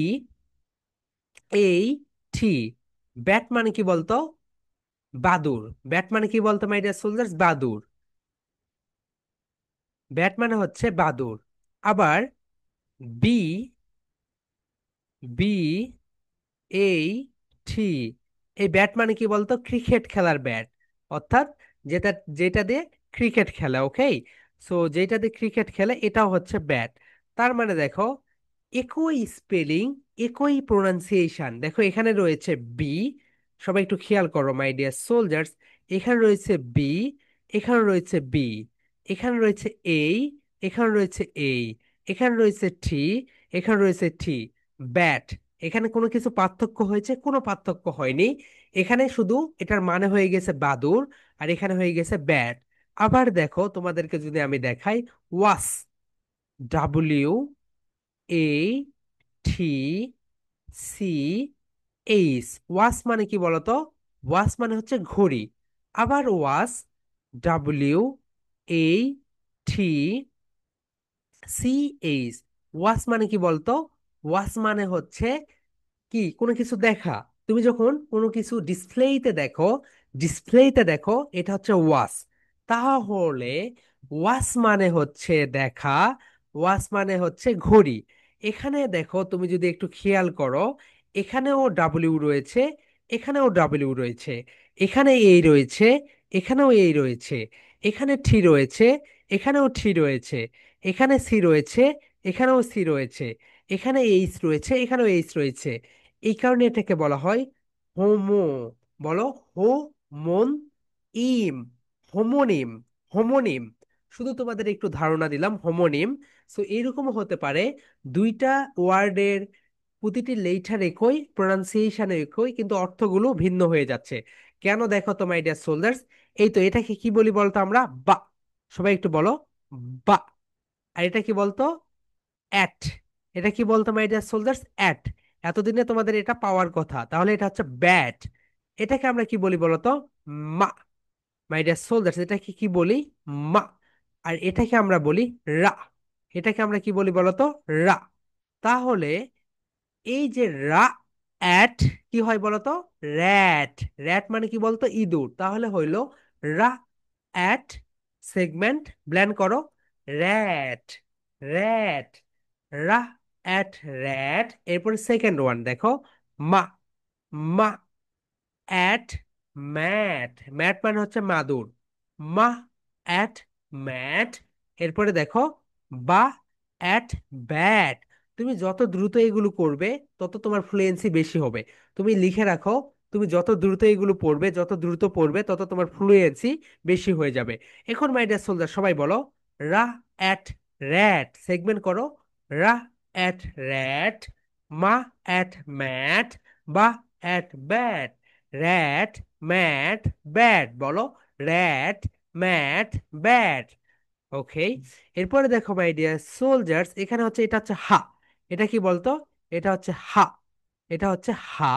এই টি, ব্যাট মানে কি বলতো? বাদুর। ব্যাট মানে কি বলতো মাই ডিয়ার সোলজার্স? বাদুর। ব্যাট মানে হচ্ছে বাদুর। আবার বি, বি এই টি, এই ব্যাট মানে কি বলতো? ক্রিকেট খেলার ব্যাট। অর্থাৎ যেটা, যেটা দিয়ে ক্রিকেট খেলে। ওকে, সো যেটা দিয়ে ক্রিকেট খেলে এটাও হচ্ছে ব্যাট। তার মানে দেখো, একই স্পেলিং, একই প্রোনাউন্সিয়েশন। দেখো এখানে রয়েছে বি, সবাই একটু খেয়াল করো মাই ডিয়ার সোলজার্স। এখানে রয়েছে বি, এখানে রয়েছে বি, এখানে রয়েছে এই, এখানে রয়েছে এই, এখানে রয়েছে টি, এখানে রয়েছে টি। ব্যাট। এখানে কোনো কিছু পার্থক্য হয়েছে? কোনো পার্থক্য হয়নি। এখানে শুধু এটার মানে হয়ে গেছে বাদুর, আর এখানে হয়ে গেছে ব্যাট। আবার দেখো তোমাদেরকে যদি আমি দেখাই, watch, W A T C H, watch মানে কি বলতো? ওয়াস মানে হচ্ছে ঘড়ি। আবার watch, W A T C H, watch মানে কি বলতো? ওয়াস মানে হচ্ছে কি? কোনো কিছু দেখা। তুমি যখন কোনো কিছু ডিসপ্লেতে দেখো, ডিসপ্লেতে দেখো, এটা হচ্ছে ওয়াচ। তাহলে ওয়াচ মানে হচ্ছে দেখা, ওয়াচ মানে হচ্ছে ঘড়ি। এখানে দেখো, তুমি যদি একটু খেয়াল করো, এখানেও ডাব্লিউ রয়েছে, এখানেও ডাব্লিউ রয়েছে, এখানে এই রয়েছে, এখানেও এই রয়েছে, এখানে ঠি রয়েছে, এখানেও ঠি রয়েছে, এখানে সি রয়েছে, এখানেও সি রয়েছে, এখানে এইচ রয়েছে, এখানেও এইচ রয়েছে। এই কারণে এটাকে বলা হয় হোমো, বলো, হো মন ইম, হোমোনিম, হোমোনিম। শুধু তোমাদের একটু ধারণা দিলাম, হোমোনিম। সো এরকমও হতে পারে, দুইটা ওয়ার্ডের প্রতিটি লেটার একই, প্রোনাউন্সিয়েশন একই, কিন্তু অর্থগুলো ভিন্ন হয়ে যাচ্ছে। কেন দেখো তো মাই ডিয়ার সোলজার্স, এই তো এটাকে কি বলি বলতো আমরা? বা। সবাই একটু বলো, বা। আর এটা কি বলতো? অ্যাট। এটা কি বলতো মাই ডিয়ার সোলজার্স? অ্যাট। এতদিনে তোমাদের এটা পাওয়ার কথা, তাহলে এটা হচ্ছে ব্যাট। এটাকে আমরা কি বলি বলতো? মা। মাই ডিয়ার সোলজার্স, এটাকে কি বলি? মা। আর এটাকে আমরা বলি রা। এটাকে আমরা কি বলি বলতো? রা। তাহলে এই যে রা অ্যাট কি হয় বলতো? র্যাট। র্যাট মানে কি বলতো? ইঁদুর। তাহলে হইলো রা অ্যাট সেগমেন্ট ব্ল্যান্ড করো র্যাট। র্যাট। রা অ্যাট র্যাট। এরপরে সেকেন্ড ওয়ান দেখো, মা। মা অ্যাট ম্যাট। ম্যাট মানে হচ্ছে মাদুর। মা অ্যাট ম্যাট। এরপরে দেখো বা অ্যাট ব্যাট। তুমি যত দ্রুত এগুলো করবে তত তোমার ফ্লুয়েন্সি বেশি হবে। তুমি লিখে রাখো, তুমি যত দ্রুত এগুলো পড়বে, যত দ্রুত পড়বে তত তোমার ফ্লুয়েন্সি বেশি হয়ে যাবে। এখন মাই ডিয়ার সোলজার সবাই বলো, রা অ্যাট র্যাট সেগমেন্ট করো রা অ্যাট র্যাট, মা অ্যাট ম্যাট, বা at bat. Rat mat bat বলো, র্যাট ম্যাট ব্যাট। ওকে। এরপরে দেখো মাই ডিয়ার সোলজার্স, এখানে হচ্ছে এটা হচ্ছে হা। এটা কি বলতো? এটা হচ্ছে হা। এটা হচ্ছে হা।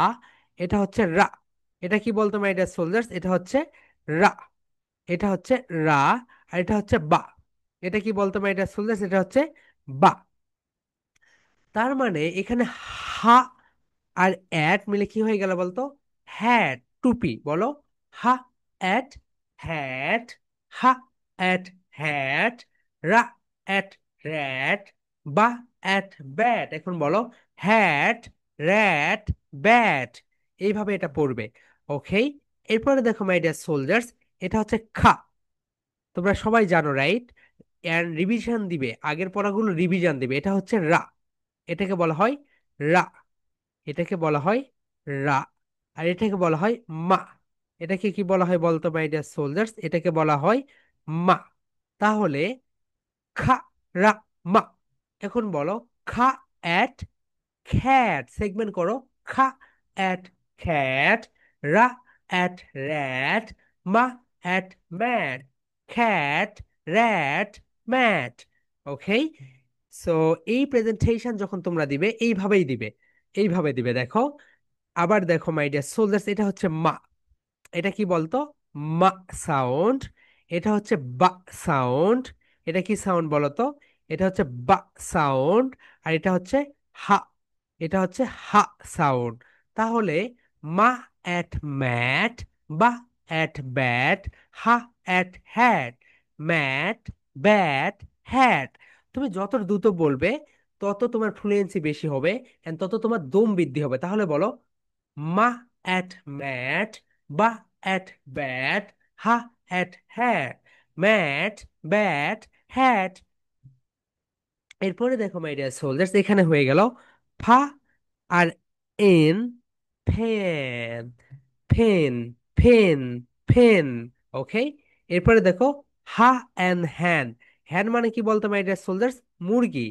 এটা হচ্ছে রা। এটা কি বলতো মাই ডিয়ার সোলজার্স? এটা হচ্ছে রা। এটা হচ্ছে রা। আর এটা হচ্ছে বা। এটা কি বলতো মাই ডিয়ার সোলজার্স? এটা হচ্ছে বা। তার মানে এখানে হা আর অ্যাট মিলে কি হয়ে গেল বলতো? হ্যাট, টুপি বলো। H at hat. H at hat. R at rat, b at bat. এখন বলো হ্যাট র্যাট ব্যাট। এইভাবে এটা পড়বে। ওকে। এরপরে দেখো মাই ডিয়ার সোলজার্স, এটা হচ্ছে খা। তোমরা সবাই জানো, রাইট? এন্ড রিভিশন দিবে, আগের পড়াগুলো রিভিশন দিবে। এটা হচ্ছে রা। এটাকে বলা হয় রা। এটাকে বলা হয় রা। আর এটাকে বলা হয় মা। এটাকে কি বলা হয় বলতো মাই ডিয়ার সোলজার্স? এটাকে বলা হয় মা। তাহলে খা রা মা। এখন বলো খা অ্যাট খ্যাট সেগমেন্ট করো খা অ্যাট খ্যাট, রা অ্যাট র্যাট, মা অ্যাট ম্যাট। খ্যাট র্যাট ম্যাট। ওকে। সো এই প্রেজেন্টেশন যখন তোমরা দিবে এইভাবেই দিবে, এইভাবে দিবে। দেখো, আবার দেখো মাই ডিয়ার সোলজার্স, এটা হচ্ছে মা। এটা কি বলতো? মা সাউন্ড। এটা হচ্ছে বা সাউন্ড। এটা কি সাউন্ড বলতো? এটা হচ্ছে বা সাউন্ড। আর এটা হচ্ছে হা। এটা হচ্ছে হা সাউন্ড। তাহলে মা অ্যাট ম্যাট, বা অ্যাট ব্যাট, হা at hat, mat bat hat. তুমি যত দ্রুত বলবে তত তোমার ফ্লুয়েন্সি বেশি হবে, এন্ড তত তোমার দম বৃদ্ধি হবে। তাহলে বলো মা অ্যাট ম্যাট, বা অ্যাট ব্যাট, হা at hat, mat bat hat. এরপরে দেখো মাই ডিয়ার সোলজার্স, এখানে হয়ে গেল ফা আর এন, ফেন। ফেন, ফেন, ফেন। ওকে। এরপরে দেখো হা অ্যান্ড হ্যান। হ্যান মানে কি বলতো মাই ডিয়ার সোলজার্স? মুরগি।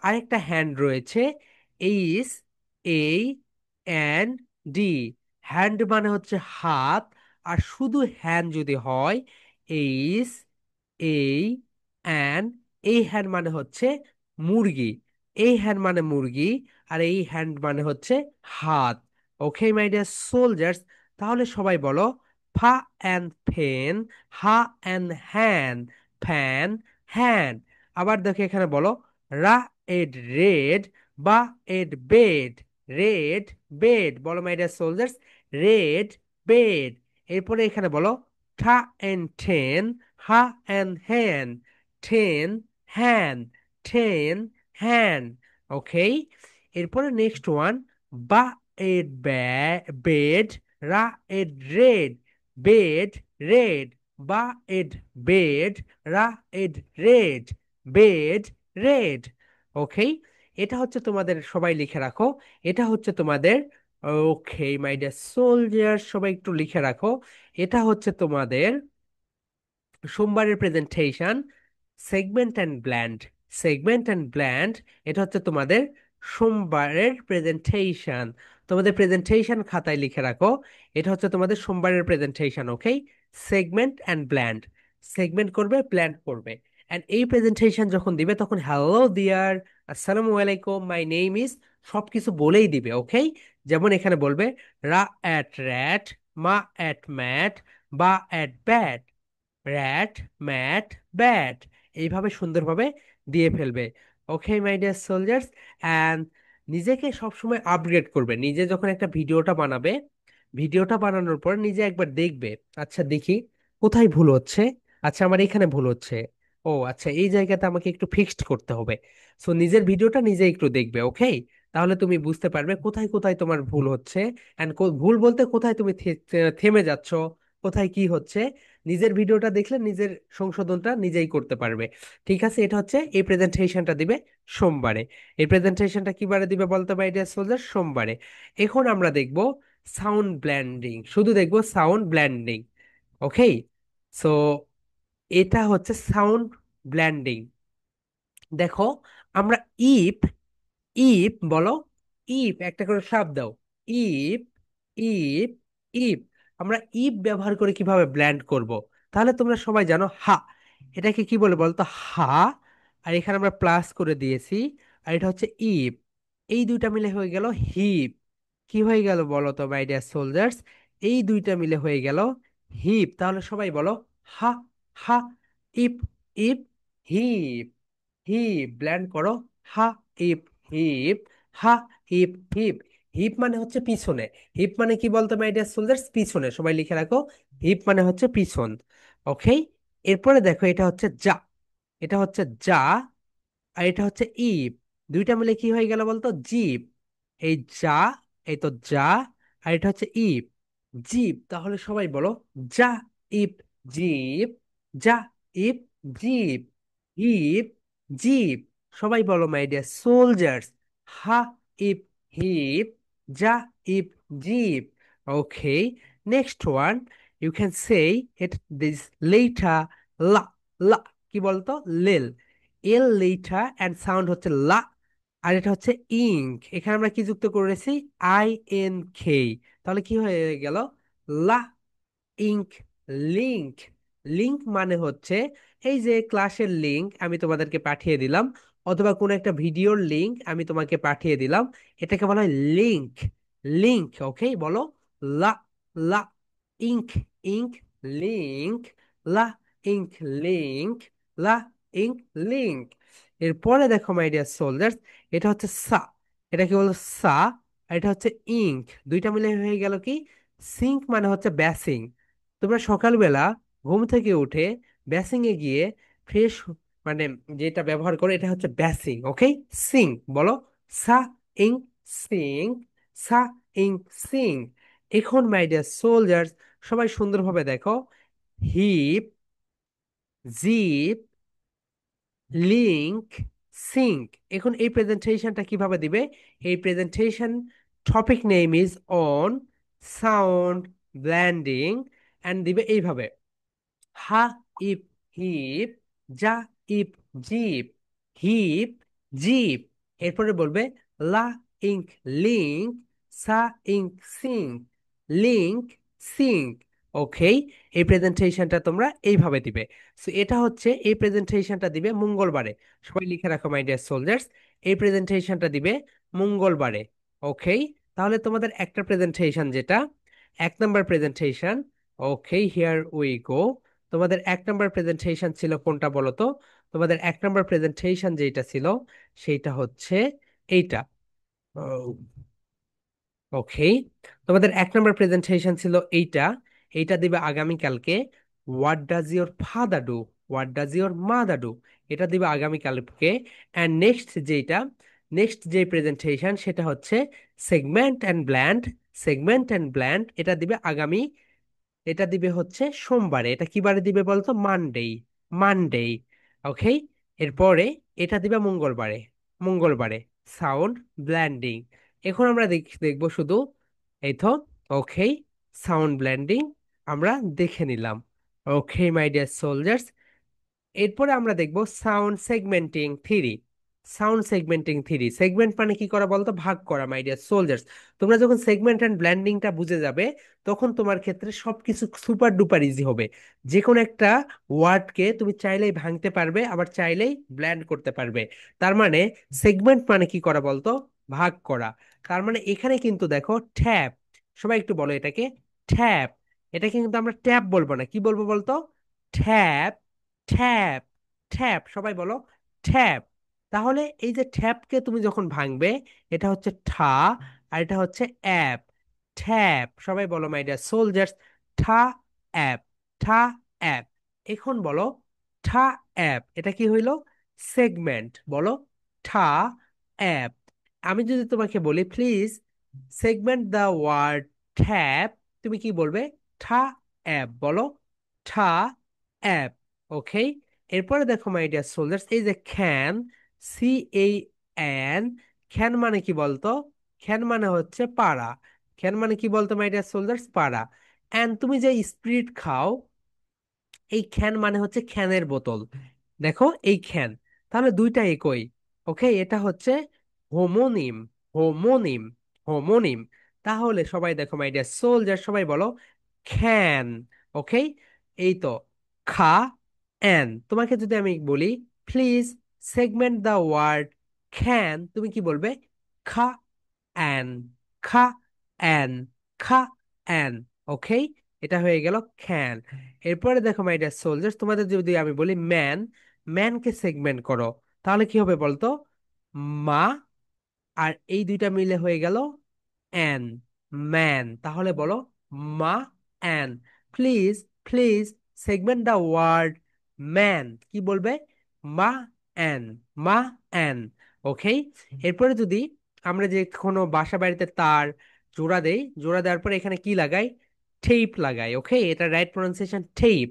আরেকটা হ্যান্ড রয়েছে, এইস এই এন ডি। হ্যান্ড মানে হচ্ছে হাত। আর শুধু হ্যান্ড যদি হয়, এইস এই অ্যান, এই হ্যান্ড মানে হচ্ছে মুরগি। এই হ্যান্ড মানে মুরগি। আর এই হ্যান্ড মানে হচ্ছে হাত। ওকে মাই ডিয়ার সোলজার্স, তাহলে সবাই বলো ফা অ্যান্ড ফেন, হা অ্যান্ড হ্যান, ফ্যান হ্যান। আবার দেখো এখানে বলো রা এড রেড, বা এড বেড। রেড বেড বলো my dear soldiers, red bed. এরপরে এখানে বলো ঠা এন্ড ঠেন, হা অ্যান্ড হ্যান, ঠেন হ্যান, ঠেন হ্যান। ওকে। এরপরে নেক্সট ওয়ান, বা এড বেড, রা এড রেড, বেড রেড, বা এড বেড, রা এড রেড, বেড রেড। ওকে। এটা হচ্ছে তোমাদের, সবাই লিখে রাখো। এটা হচ্ছে তোমাদের, ওকে মাই ডিয়ার সোলজার সবাই একটু লিখে রাখো। এটা হচ্ছে তোমাদের সোমবারের presentation, segment and blend. Segment and blend, এটা হচ্ছে তোমাদের সোমবারের প্রেজেন্টেশন। তোমাদের প্রেজেন্টেশন খাতায় লিখে রাখো, এটা হচ্ছে তোমাদের সোমবারের presentation. Okay. Segment and blend. Segment করবে, ব্ল্যান্ড করবে। অ্যান্ড এই প্রেজেন্টেশন যখন দিবে তখন হ্যালো দিয়ার, আসসালামু আলাইকুম, মাই নেম ইজ, সবকিছু বলেই দিবে। ওকে। যেমন এখানে বলবে রা অ্যাট র্যাট, মা অ্যাট ম্যাট, বা at bat, rat mat bat. এইভাবে সুন্দরভাবে দিয়ে ফেলবে। Okay my dear soldiers. And নিজেকে সবসময় আপগ্রেড করবে। নিজে যখন একটা ভিডিওটা বানাবে, ভিডিওটা বানানোর পর নিজে একবার দেখবে, আচ্ছা দেখি কোথায় ভুল হচ্ছে, আচ্ছা আমার এখানে ভুল হচ্ছে, ও আচ্ছা এই জায়গাতে আমাকে একটু ফিক্সড করতে হবে। সো নিজের ভিডিওটা নিজে একটু দেখবে, ওকে? তাহলে তুমি বুঝতে পারবে কোথায় কোথায় তোমার ভুল হচ্ছে। অ্যান্ড ভুল বলতে কোথায় তুমি থেমে যাচ্ছ, কোথায় কি হচ্ছে। নিজের ভিডিওটা দেখলে নিজের সংশোধনটা নিজেই করতে পারবে। ঠিক আছে, এটা হচ্ছে এই প্রেজেন্টেশনটা দিবে সোমবারে। এই প্রেজেন্টেশনটা কি বারে দিবে বলতে পারি ডিয়ার সোলজার? সোমবারে। এখন আমরা দেখব সাউন্ড ব্ল্যান্ডিং, শুধু দেখব সাউন্ড ব্ল্যান্ডিং। ওকে, সো এটা হচ্ছে সাউন্ড ব্ল্যান্ডিং। দেখো, আমরা ইফ, ইফ বলো, ইফ একটা করে শব্দ দাও। If, if, if. আমরা ইফ ব্যবহার করে কিভাবে ব্ল্যান্ড করব? তাহলে তোমরা সবাই জানো হা, এটাকে কি বলে বলতো? হা। আর এখানে আমরা প্লাস করে দিয়েছি, আর এটা হচ্ছে ইফ। এই দুইটা মিলে হয়ে গেল হিপ। কি হয়ে গেল বলো তো মাই ডিয়ার সোলজার্স? এই দুইটা মিলে হয়ে গেল হিপ। তাহলে সবাই বলো হা, হা, ইপ, ইপ, হিপ। হিপ ব্ল্যান্ড করো। হা, ইপ, হিপ। হা, হিপ, হিপ। হিপ মানে হচ্ছে পিছনে। হিপ মানে কি বলতো মাই ডিয়ার সোলজার্স? পিছনে। সবাই লিখে রাখো, হিপ মানে হচ্ছে পিছন। ওকে, এরপরে দেখো এটা হচ্ছে যা, এটা হচ্ছে যা, আর এটা হচ্ছে ইপ। দুইটা মিলে কি হয়ে গেল বলতো? জিপ। এই যা, এই তো যা, আর এটা হচ্ছে ইপ, জিপ। তাহলে সবাই বলো যা, ইপ, জিপ। যা, ইপ, জিপ। Heap, zip. সবাই বলো my dear soldiers, h, ip, hip. Z, ip, zip. Okay, next one, you can say it this letter l. L কি বলতো? লেল। এল লেটার অ্যান্ড সাউন্ড হচ্ছে লা। আর এটা হচ্ছে ইঙ্ক, এখানে আমরা কি যুক্ত করেছি? I N K. তাহলে কি হয়ে গেল? লা, ইঙ্ক, লিঙ্ক। লিঙ্ক মানে হচ্ছে এই যে ক্লাসের লিঙ্ক আমি তোমাদেরকে পাঠিয়ে দিলাম, অথবা কোনো একটা ভিডিওর লিঙ্ক আমি তোমাকে পাঠিয়ে দিলাম, এটাকে বলা হয় লিঙ্ক। লিঙ্ক। ওকে, বলো লা, লা, ইঙ্ক, ইঙ্ক, লিঙ্ক। লা, ইঙ্ক, লিঙ্ক। লা, ইঙ্ক, লিঙ্ক। এরপরে দেখো মাই ডিয়ার সোলজার্স, এটা হচ্ছে সা। এটা কি বলতো? সা। আর এটা হচ্ছে ইঙ্ক। দুইটা মিলে হয়ে গেল কি? সিঙ্ক মানে হচ্ছে ব্যাসিং। তোমরা সকালবেলা ঘুম থেকে উঠে ব্যাসিং এ গিয়ে ফ্রেশ, মানে যেটা ব্যবহার করো এটা হচ্ছে ব্যাসিং। ওকে, সিং বলো। সা, ইং, সিং। সা, ইং, সিং। এখন মাই ডিয়ার সোলজার্স, সবাই সুন্দরভাবে দেখো, হিপ, জিপ, লিংক, সিঙ্ক। এখন এই প্রেজেন্টেশনটা কিভাবে দিবে? এই presentation topic name is on sound blending, and দিবে এইভাবে, হা, ip, hip. Z, ip, zip. Heap, zip. এরপরে বলবে l, ink, link. S, ink, sink. Link, sink. Okay, এই প্রেজেন্টেশনটা তোমরা এইভাবে দিবে। সো এটা হচ্ছে, এই প্রেজেন্টেশনটা দিবে মঙ্গলবারে। সবাই লিখে রাখো মাই ডিয়ার সোলজার্স, এই প্রেজেন্টেশনটা দিবে মঙ্গলবারে। ওকে, তাহলে তোমাদের একটা প্রেজেন্টেশন যেটা, 1 নম্বর presentation. Okay, here we go. তোমাদের 1 নম্বর প্রেজেন্টেশন ছিল কোনটা বলো তো? তোমাদের 1 নম্বর প্রেজেন্টেশন যেটা ছিল সেইটা হচ্ছে এইটা। ওকে, তোমাদের 1 নম্বর প্রেজেন্টেশন ছিল এইটা। এইটা দিবে আগামীকালকে। What does your father do, what does your mother do, এটা দিবে আগামীকালকে। অ্যান্ড নেক্সট যেটা, নেক্সট যে প্রেজেন্টেশন সেটা হচ্ছে segment and blend. Segment and blend এটা দিবে আগামী, এটা দিবে হচ্ছে সোমবারে। এটা কি বারে দিবে বলতো? মানডে। মানডে। ওকে, এরপরে এটা দিবে মঙ্গলবারে। মঙ্গলবারে সাউন্ড ব্ল্যান্ডিং। এখন আমরা দেখবো শুধু এই তো। ওকে, সাউন্ড ব্ল্যান্ডিং আমরা দেখে নিলাম। ওকে মাই ডিয়ার সোলজার্স, এরপরে আমরা দেখব sound segmenting theory. Sound segmenting theory, segment মানে কি করা বলতো? ভাগ করা মাই ডিয়ার সোলজার্স। তোমরা যখন সেগমেন্ট এন্ড ব্ল্যান্ডিংটা বুঝে যাবে, তখন তোমার ক্ষেত্রে সবকিছু সুপার ডুপার ইজি হবে। যে কোনো একটা ওয়ার্ডকে তুমি চাইলেই ভাঙতে পারবে, আবার চাইলেই ব্ল্যান্ড করতে পারবে। তার মানে সেগমেন্ট মানে কি করা বলতো? ভাগ করা। তার মানে এখানে কিন্তু দেখো ট্যাব, সবাই একটু বলো এটাকে ট্যাব। এটাকে কিন্তু আমরা ট্যাব বলবো না, কি বলবো বলতো? Tab, tab, tab. সবাই বলো ট্যাপ। তাহলে এই যে ট্যাপকে তুমি যখন ভাঙবে, এটা হচ্ছে ঠা, আর এটা হচ্ছে অ্যাপ। ট্যাপ, সবাই বলো মাই ডিয়ার সোলজার্স, ঠা অ্যাপ, ঠা অ্যাপ। এখন বলো ঠা অ্যাপ, এটা কি হইলো? সেগমেন্ট। বলো ঠা অ্যাপ। আমি যদি তোমাকে বলি please segment the word tap, তুমি কি বলবে? ঠা অ্যাপ। বলো ঠা অ্যাপ। ওকে। এরপরে দেখো মাই ডিয়ার সোলজার্স, এই যে খ্যান, CAN, খ্যান মানে কি বলতো? খ্যান মানে হচ্ছে পাড়া। খ্যান মানে কি বলতো মাই ডিয়ার সোলজার্স? পাড়া। অ্যান্ড তুমি যে স্পিরিট খাও, এই খ্যান মানে হচ্ছে খ্যানের বোতল। দেখো এই খ্যান, তাহলে দুইটা একই। ওকে, এটা হচ্ছে হোমোনিম। Homonym, homonym. তাহলে সবাই দেখো মাই ডিয়ার সোলজার, সবাই বলো খ্যান। ওকে, এই তো খা অ্যান। তোমাকে যদি আমি বলি প্লিজ সেগমেন্ট দ্য ওয়ার্ড খ্যান, তুমি কি বলবে? খা অ্যান, খা অ্যান, খা অ্যান। ওকে, এটা হয়ে গেল খ্যান। এরপরে দেখো মাই ডিয়ার সোলজার্স, তোমাদের যদি আমি বলি ম্যান, ম্যানকে সেগমেন্ট করো, তাহলে কি হবে বলতো? মা, আর এই দুইটা মিলে হয়ে গেল অ্যান, ম্যান। তাহলে বলো মা অ্যান। Please, please segment the word man, কি বলবে? মা অ্যান, মা অ্যান। ওকে। এরপরে যদি আমরা যে কোনো বাসা বাড়িতে তার জোড়া দেই, জোড়া দেওয়ার পরে এখানে কি লাগাই? টেপ লাগাই। ওকে, এটা রাইট প্রোনাউন্সিয়েশন টেপ।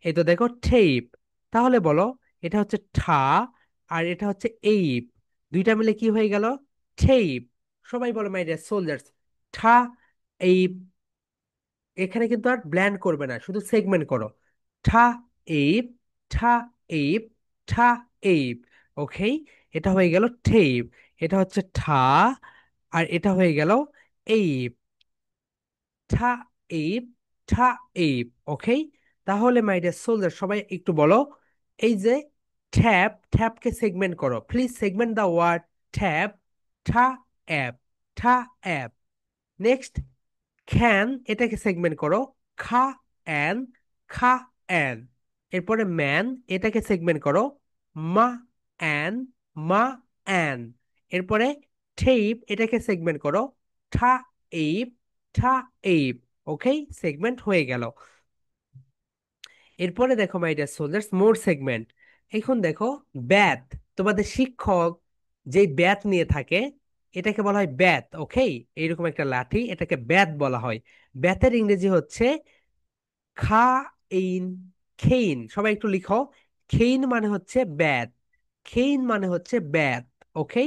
এই তো দেখো টেপ। তাহলে বলো এটা হচ্ছে ঠা, আর এটা হচ্ছে এইপ, দুইটা মিলে কি হয়ে গেল? টেপ। সবাই বলো মাই ডিয়ার সোলজার্স, ঠা এইপ। এখানে কিন্তু আর ব্ল্যান্ড করবে না, শুধু সেগমেন্ট করো। ঠা এইপ, ঠা এইপ, ঠা এইপ। ওকে, এটা হয়ে গেল টেপ। এটা হচ্ছে ঠা, আর এটা হয়ে গেল এইপ। ঠা এইপ, ঠা এইপ। ওকে। তাহলে মাই ডিয়ার সোলজার, সবাই একটু বলো এই যে ট্যাপ, ট্যাপকে সেগমেন্ট করো, please segment the word tap. ঠা অ্যাপ, ঠা অ্যাপ। নেক্সট খ্যান, এটাকে সেগমেন্ট করো। খা অ্যান, খা অ্যান। এরপরে ম্যান, এটাকে সেগমেন্ট করো। মা অ্যান, মা অ্যান। এরপরে ঠেইপ, এটাকে সেগমেন্ট করো। ঠা এইপ, ঠা এইপ। ওকে, সেগমেন্ট হয়ে গেল। এরপরে দেখো my dear soldiers, more segment. এখন দেখো ব্যাথ, তোমাদের শিক্ষক যেই ব্যাথ নিয়ে থাকে, এটাকে বলা হয় ব্যাথ। ওকে, এইরকম একটা লাঠি, এটাকে ব্যাথ বলা হয়। ব্যাথের ইংরেজি হচ্ছে খাইন, খেইন। সবাই একটু লিখো, খেইন মানে হচ্ছে ব্যাথ, খেইন মানে হচ্ছে ব্যাথ। ওকে,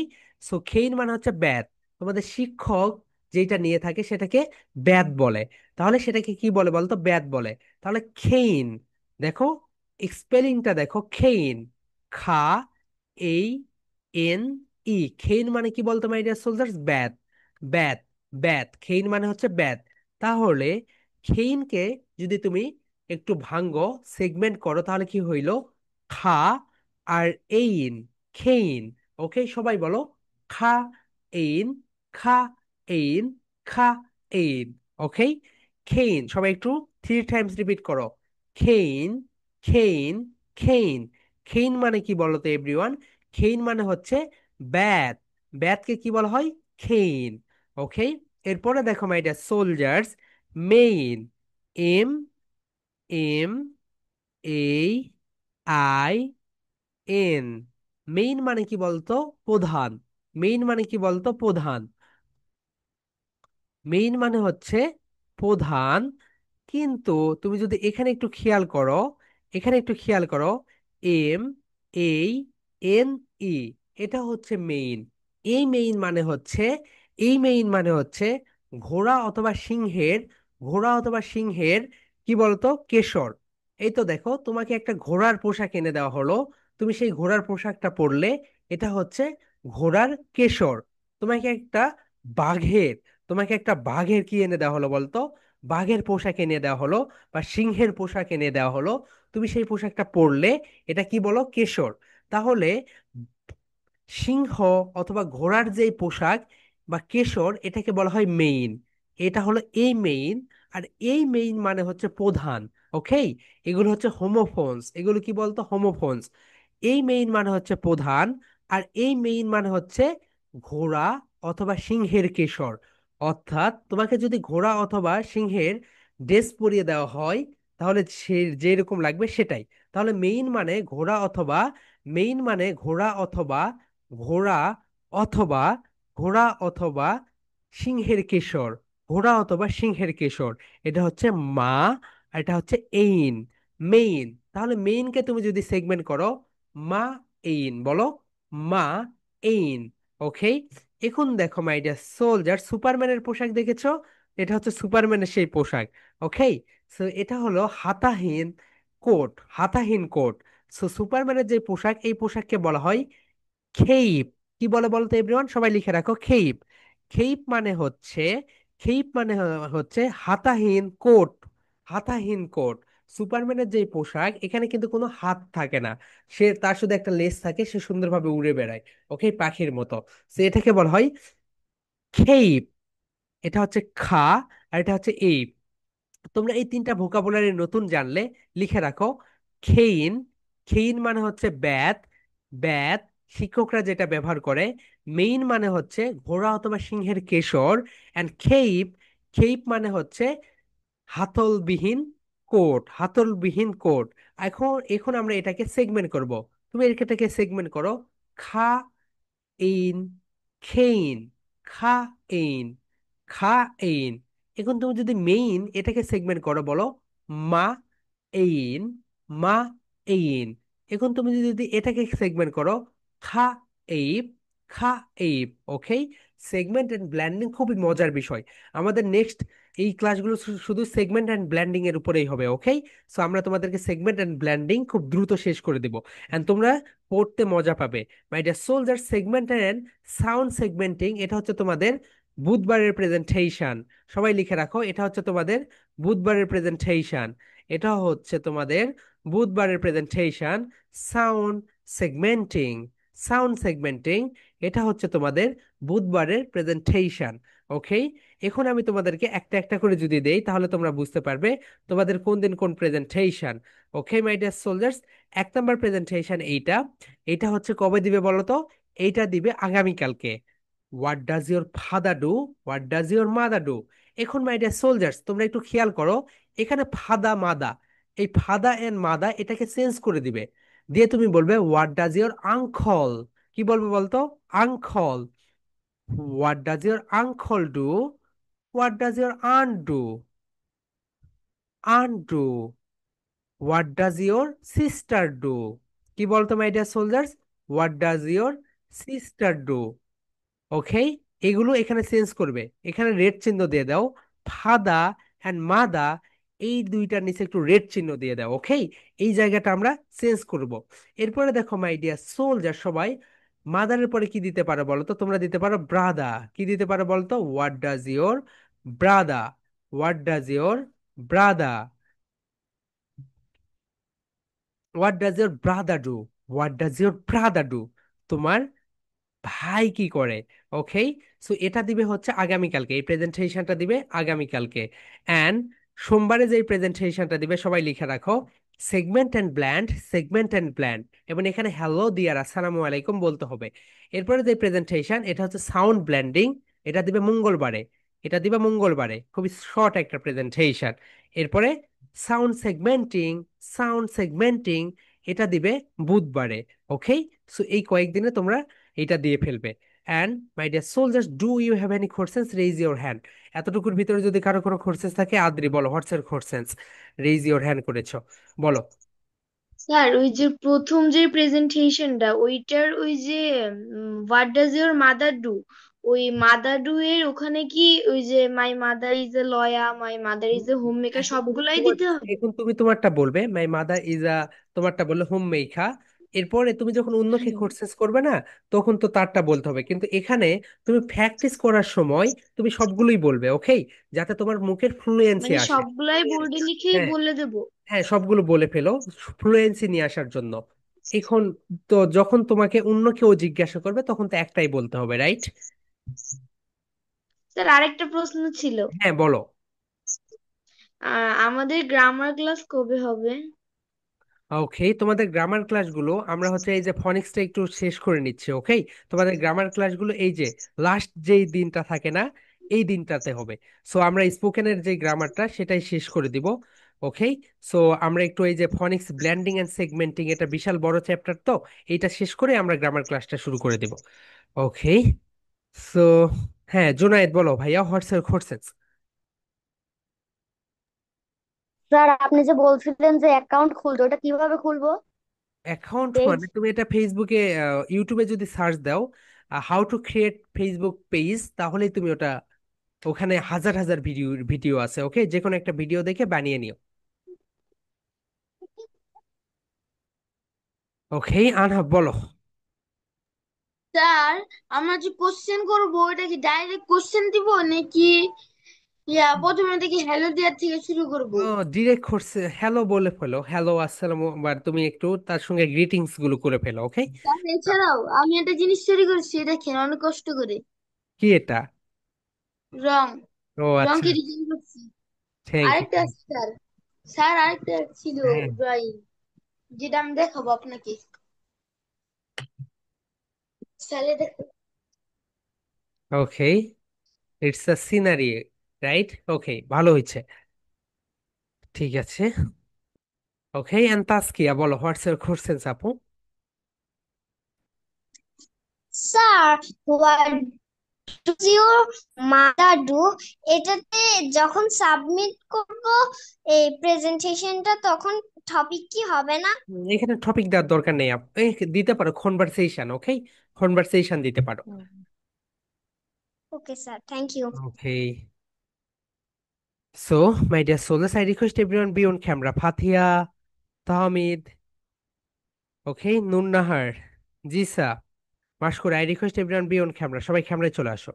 সো খেইন মানে হচ্ছে ব্যাথ। তোমাদের শিক্ষক যেটা নিয়ে থাকে সেটাকে ব্যাথ বলে। তাহলে সেটাকে কি বলে বলতো? ব্যাথ বলে। তাহলে খেইন, দেখো স্পেলিংটা দেখো, খেইন, খা এই এন ই, খেইন মানে কি বলতো মাই ডিয়ার সোলজার্স? ব্যাথ, ব্যাথ, ব্যাথ। খেইন মানে হচ্ছে ব্যাথ। তাহলে খেইনকে যদি তুমি একটু ভাঙ্গো, সেগমেন্ট করো, তাহলে কি হইলো? খা আর এইন, খেইন। ওকে, সবাই বলো খা এইন, খা এইন, খা এইন। ওকে, খেইন। সবাই একটু 3 টাইমস রিপিট করো। খেইন, খেইন, খেইন। খেইন মানে কি বলো তো এভরিওয়ান? খেইন মানে হচ্ছে ব্যাট। ব্যাটকে কি বলা হয়? খেইন। ওকে। এরপরে দেখো my dear soldiers, main, M, M, A, I, N. Main মানে কি বলতো? প্রধান। মেইন মানে কি বলতো? প্রধান। মেইন মানে হচ্ছে প্রধান। কিন্তু তুমি যদি এখানে একটু খেয়াল করো, এখানে একটু খেয়াল করো, এম, এই, এন, ই, এটা হচ্ছে মেইন। এই মেইন মানে হচ্ছে, এই মেইন মানে হচ্ছে ঘোড়া অথবা সিংহের, ঘোড়া অথবা সিংহের কি বলতো? কেশর। এই তো দেখো তোমাকে একটা ঘোড়ার পোশাক এনে দেওয়া হলো, তুমি সেই ঘোড়ার পোশাকটা পরলে, এটা হচ্ছে ঘোড়ার কেশর। তোমাকে একটা বাঘের, তোমাকে একটা বাঘের কি এনে দেওয়া হলো বলতো? বাঘের পোশাক এনে দেওয়া হলো, বা সিংহের পোশাক এনে দেওয়া হলো, তুমি সেই পোশাকটা পরলে, এটা কি বলো? কেশর। তাহলে সিংহ অথবা ঘোড়ার যে পোশাক বা কেশর, এটাকে বলা হয় মেইন। এটা হলো এই মেইন। আর এই মেইন মানে হচ্ছে প্রধান। ওকে, এগুলো হচ্ছে হোমোফোনস। এগুলো কি বলতো? হোমোফোনস। এই মেইন মানে হচ্ছে প্রধান, আর এই মেইন মানে হচ্ছে ঘোড়া অথবা সিংহের কেশর। অর্থাৎ তোমাকে যদি ঘোড়া অথবা সিংহের ড্রেস পরিয়ে দেওয়া হয় তাহলে সে যেরকম লাগবে সেটাই। তাহলে মেইন মানে ঘোড়া অথবা, মেইন মানে ঘোড়া অথবা, ঘোড়া অথবা, ঘোড়া অথবা সিংহের কেশর, ঘোড়া অথবা সিংহের কেশর। এটা হচ্ছে মা, আর এটা হচ্ছে এইন, মেইন। তাহলে মেইনকে তুমি যদি সেগমেন্ট করো, মা এইন বলো, মা এইন। ওকে, এখন দেখো মাই ডিয়ার সোলজার, সুপারম্যানের পোশাক দেখেছো? এটা হচ্ছে সুপারম্যানের সেই পোশাক। ওকে, সো এটা হলো হাতাহীন কোট, হাতাহীন কোট। সো সুপারম্যানের যে পোশাক, এই পোশাককে বলা হয় খেইপ। কি বলে বলতো এভরিওয়ান, সবাই লিখে রাখো, খেইপ। খেইপ মানে হচ্ছে, খেইপ মানে হচ্ছে হাতাহীন কোট, হাতাহীন কোট। সুপারম্যানের যে পোশাক, এখানে কিন্তু কোনো হাত থাকে না, সে তার শুধু একটা লেজ থাকে, সে সুন্দরভাবে উড়ে বেড়ায়, ওকে, পাখির মতো। সো এটাকে বলা হয় খেইপ। এটা হচ্ছে খা, আর এটা হচ্ছে এইপ। তোমরা এই তিনটা ভোকাবুলারি নতুন জানলে, লিখে রাখো। খেইন, খেইন মানে হচ্ছে ব্যাত, ব্যাত শিক্ষকরা যেটা ব্যবহার করে। মেইন মানে হচ্ছে ঘোড়া অথবা সিংহের কেশর। অ্যান্ড খেইপ, খেইপ মানে হচ্ছে হাতলবিহীন কোট, হাতলবিহীন কোট। এখন এখন আমরা এটাকে সেগমেন্ট করব। তুমি এটাকে সেগমেন্ট করো, খা এইন, খেইন, খা এইন, খা এইন। এখন তুমি যদি মেইন এটাকে সেগমেন্ট করো, বলো মা এইন, মা এইন। এখন তুমি যদি এটাকে সেগমেন্ট করো, খা এইব, খা এইব। ওকে, সেগমেন্ট এন্ড ব্ল্যান্ডিং খুবই মজার বিষয়। আমাদের নেক্সট এই ক্লাসগুলো শুধু সেগমেন্ট অ্যান্ড ব্ল্যান্ডিং এর উপরেই হবে। ওকে, সো আমরা তোমাদেরকে সেগমেন্ট অ্যান্ড ব্ল্যান্ডিং খুব দ্রুত শেষ করে দিব, এন্ড তোমরা পড়তে মজা পাবে। My dear soldier, segment and sound segmenting, এটা হচ্ছে তোমাদের বুধবারের প্রেজেন্টেশন। সবাই লিখে রাখো, এটা হচ্ছে তোমাদের বুধবারের প্রেজেন্টেশন। এটা হচ্ছে তোমাদের বুধবারের presentation. Sound segmenting, sound segmenting, এটা হচ্ছে তোমাদের বুধবারের প্রেজেন্টেশন। ওকে, এখন আমি তোমাদেরকে একটা একটা করে যদি দেই তাহলে তোমরা বুঝতে পারবে তোমাদের কোন দিন কোন presentation. Okay my dear soldiers, 1 নম্বর প্রেজেন্টেশন এইটা। এটা হচ্ছে কবে দিবে বলো তো? এইটা দিবে আগামীকালকে। What does your father do, what does your mother do. এখন মাই ডিয়ার সোলজার্স, তোমরা একটু খেয়াল করো, এখানে ফাদা মাদা, এই ফাদা এন্ড মাদা এটাকে চেঞ্জ করে দিবে, দিয়ে তুমি বলবে হোয়াট ডাজ ইওর আঙ্কল। কি বলবে বলতো? Uncle. What does your uncle do, what does your aunt do, aunt do. What does your sister do. কি বলতো my dear soldiers? What does your sister do. Okay, এগুলো এখানে change করবে, এখানে red চিহ্ন দিয়ে দাও। ফাদা অ্যান্ড মাদা, এই দুইটার নিচে একটু রেড চিহ্ন দিয়ে দাও। ওকে, এই জায়গাটা আমরা চেঞ্জ করব। এরপরে দেখো মাই ডিয়ার সোলজার, সবাই মাদারের পরে কি দিতে পারো বলো তো? তোমরা দিতে পারো ব্রাদা। কি দিতে পারো বলো তো? What does your brother, what does your brother, what does your brother do, what does your brother do. তোমার ভাই কি করে? ওকে, সো এটা দিবে হচ্ছে আগামীকালকে, এই প্রেজেন্টেশনটা দিবে আগামীকালকে। অ্যান্ড সোমবারে যে প্রেজেন্টেশনটা দিবে, সবাই লিখে রাখো, segment and blend, segment and blend. এবং এখানে হ্যালো দিয়ার আসসালামু আলাইকুম বলতে হবে। এরপরে যে প্রেজেন্টেশন, এটা হচ্ছে সাউন্ড ব্ল্যান্ডিং, এটা দিবে মঙ্গলবারে, এটা দিবে মঙ্গলবারে, খুবই শর্ট একটা প্রেজেন্টেশন। এরপরে সাউন্ড সেগমেন্টিং, সাউন্ড সেগমেন্টিং, এটা দিবে বুধবারে। ওকে, সো এই কয়েকদিনে তোমরা এটা দিয়ে ফেলবে। And my dear soldiers, do you have any questions? Raise your hand. এতটুকুর ভিতরে যদি কারো কোনো কোশ্চেন্স থাকে, আদ্রি বলো, হোয়াটস এর কোশ্চেন্স? রেইজ ইওর হ্যান্ড করেছো, বলো। স্যার, ওই যে প্রথম যে প্রেজেন্টেশনটা, ওইটার ওই যে what does your mother do, ওই মাদার ডু এর ওখানে কি ওই যে মাই mother is a lawyer, my mother is a home maker এখন তুমি সবগুলাই তোমার, দিতে হবে? এখন তুমি তোমারটা বলবে, মাই মাদার ইজ আ, তোমারটা বললে হোম মেখা। এরপরে তুমি যখন অন্যকে হুম। কোশ্চেন্স করবে না, তখন তো তারটা বলতে হবে। কিন্তু এখানে তুমি প্র্যাকটিস করার সময় তুমি সবগুলোই বলবে। ওকে, যাতে তোমার মুখের ফ্লুয়েন্সি মানে আসে। সবগুলাই বোর্ডে লিখেই হ্যাঁ, বলে দেবো? হ্যাঁ, সবগুলো বলে ফেলো, ফ্লুয়েন্সি নিয়ে আসার জন্য। এখন তো যখন তোমাকে অন্য কেউ জিজ্ঞাসা করবে, তখন তো একটাই বলতে হবে, রাইট? স্যার, আরেকটা প্রশ্ন ছিল। হ্যাঁ, বলো। আমাদের গ্রামার ক্লাস কবে হবে? ওকে, তোমাদের গ্রামার ক্লাসগুলো আমরা হচ্ছে এই যে ফনিক্সটা একটু শেষ করে নিচ্ছি। ওকে, তোমাদের গ্রামার ক্লাসগুলো এই যে লাস্ট যেই দিনটা থাকে না, এই দিনটাতে হবে। সো আমরা স্পোকেনের যে গ্রামারটা সেটাই শেষ করে দিব। ওকে, সো আমরা একটু এই যে ফনিক্স ব্ল্যান্ডিং এন্ড সেগমেন্টিং, এটা বিশাল বড় চ্যাপ্টার, তো এইটা শেষ করে আমরা গ্রামার ক্লাসটা শুরু করে দিব। ওকে, সো হ্যাঁ জুনায়েদ বলো ভাইয়া, হোয়াটস ইউর কোশ্চেন? স্যার আপনি যে বলছিলেন যে অ্যাকাউন্ট খুলতে, ওটা কিভাবে খুলবো? Account page. মানে তুমি এটা ফেসবুকে, ইউটিউবে যদি সার্চ দাও how to create Facebook page, তাহলেই তুমি ওটা, ওখানে হাজার হাজার ভিডিও ভিডিও আছে। ওকে, যে কোনো একটা ভিডিও দেখে বানিয়ে নিও। ওকে, আনহাব বলো। স্যার, আমরা যে কোশ্চেন করবো এটা কি ডাইরেক্ট কোশ্চেন দিব নাকি প্রথমে থেকে হ্যালো দেওয়ার থেকে শুরু করব? ডিরেক্ট করছে, হ্যালো বলে ফেলো, হ্যালো আসসালাম, বা তুমি একটু তার সঙ্গে গ্রিটিংস গুলো করে ফেলো। ওকে, স্যার এছাড়াও আমি একটা জিনিস তৈরি করেছি, দেখেন অনেক কষ্ট করে। কি এটা? রং ও আচ্ছা, রংকে ডিজাইন করছি। Thank you. আরেকটা আছে স্যার। স্যার আরেকটা ছিল হ্যাঁ, ড্রয়িং, যেটা আমি দেখাবো আপনাকে। স্যার দেখো। ওকে, ইটস আ সিনারি, রাইট? ওকে, ভালো হয়েছে, ঠিক আছে। ওকে, এন্ড তাসকিয়া বলো, হোয়াটস ইউর কোশ্চেন আপু? Sir, what do your mother do? এটাতে যখন সাবমিট করব এই প্রেজেন্টেশনটা, তখন টপিক কি হবে না? এখানে টপিক দেওয়ার দরকার নেই, এই দিতে পারো কনভারসেশন। ওকে, কনভারসেশন দিতে পারো। Okay sir, thank you. Okay, so my dear soldiers, I request everyone be on camera. Fatiha, Tahmid, okay, Nunnahar, Jisa, Mashkur, I request everyone be on camera. সবাই ক্যামেরায় চলে আসো।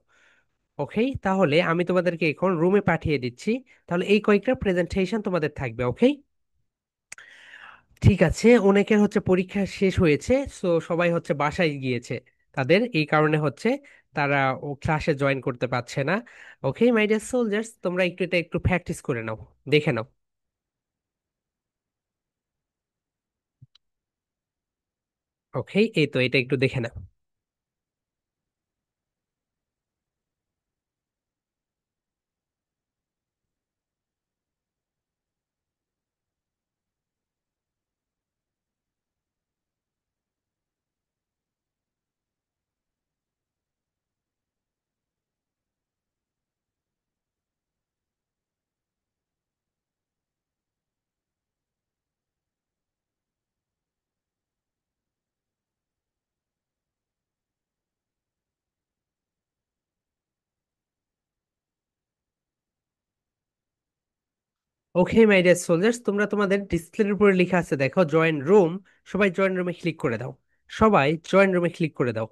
ওকে, তাহলে আমি তোমাদেরকে এখন রুমে পাঠিয়ে দিচ্ছি। তাহলে এই কয়েকটা প্রেজেন্টেশন তোমাদের থাকবে। ওকে, ঠিক আছে। অনেকের হচ্ছে পরীক্ষা শেষ হয়েছে, সো সবাই হচ্ছে বাসায় গিয়েছে, তাদের এই কারণে হচ্ছে তারা ও ক্লাসে জয়েন করতে পারছে না। ওকে মাই ডিয়ার সোলজার্স, তোমরা একটু এটা একটু প্র্যাকটিস করে নাও, দেখে নাও। ওকে, এই তো এটা একটু দেখে নাও। ওকে মাই ডিয়ার সোলজার্স, তোমরা তোমাদের ডিসপ্লের উপরে লেখা আছে দেখো, জয়েন রুম। সবাই জয়েন রুমে ক্লিক করে দাও, সবাই জয়েন রুমে ক্লিক করে দাও।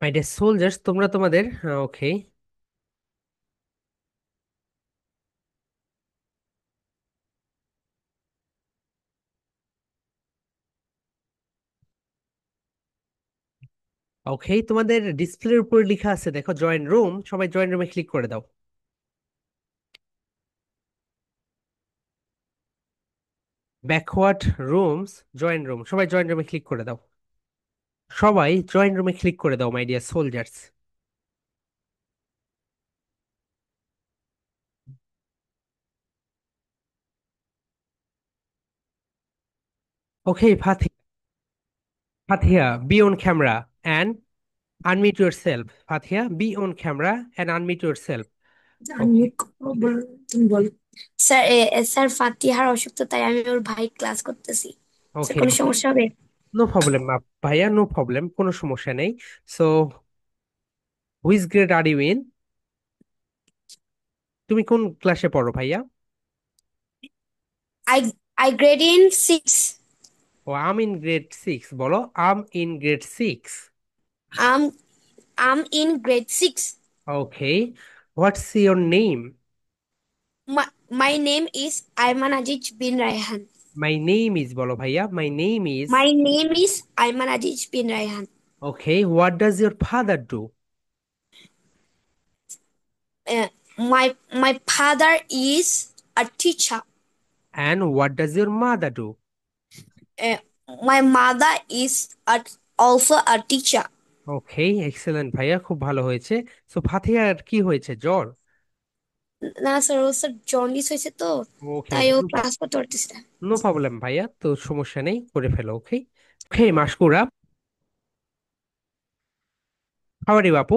মাই ডিয়ার সোলজার্স, তোমরা তোমাদের, ওকে, ওকে, তোমাদের ডিসপ্লের উপরে লেখা আছে দেখো, জয়েন রুম। সবাই জয়েন রুমে ক্লিক করে দাও। ব্যাকওয়ার্ড রুমস, জয়েন রুম, সবাই জয়েন রুমে ক্লিক করে দাও। সবাই জয়েন রুমে ক্লিক করে দাও my dear soldiers. Okay, Fatiha, be on camera and unmute yourself. Fatiha, be on camera and unmute yourself. আমি ওকে, তুমি বলো। স্যার, স্যার ফাতিহার অসুস্থ, তাই আমি ওর ভাই ক্লাস করতেছি। স্যার, ওকে, কোনো সমস্যা হবে? নো প্রবলেম ভাইয়া, নো প্রবলেম, কোনো সমস্যা নেই। So which grade are you in? তুমি কোন ক্লাসে পড়ো ভাইয়া? I I grade in 6। ও, আম ইন গ্রেড সিক্স বলো, I'm in grade six. I'm I'm in grade 6। Okay, what's your name? My name is Ayman Aziz bin Rayhan. My name is বলো ভাইয়া, my name is. My name is Ayman Aziz bin Rayhan. Okay, what does your father do? My father is a teacher. And what does your mother do? Uh, my mother is also a teacher. Okay, excellent ভাইয়া, খুব ভালো হয়েছে। So ফাতিহার কি হয়েছে, জ্বর? না sir, ও sir jaundice হয়েছে তো, ওকে তাই ওকে, ও ক্লাস করতে পারতেছে না। নো প্রবলেম ভাইয়া, তো সমস্যা নেই, করে ফেলো। Okay okay, Mashkura, how are you আপু?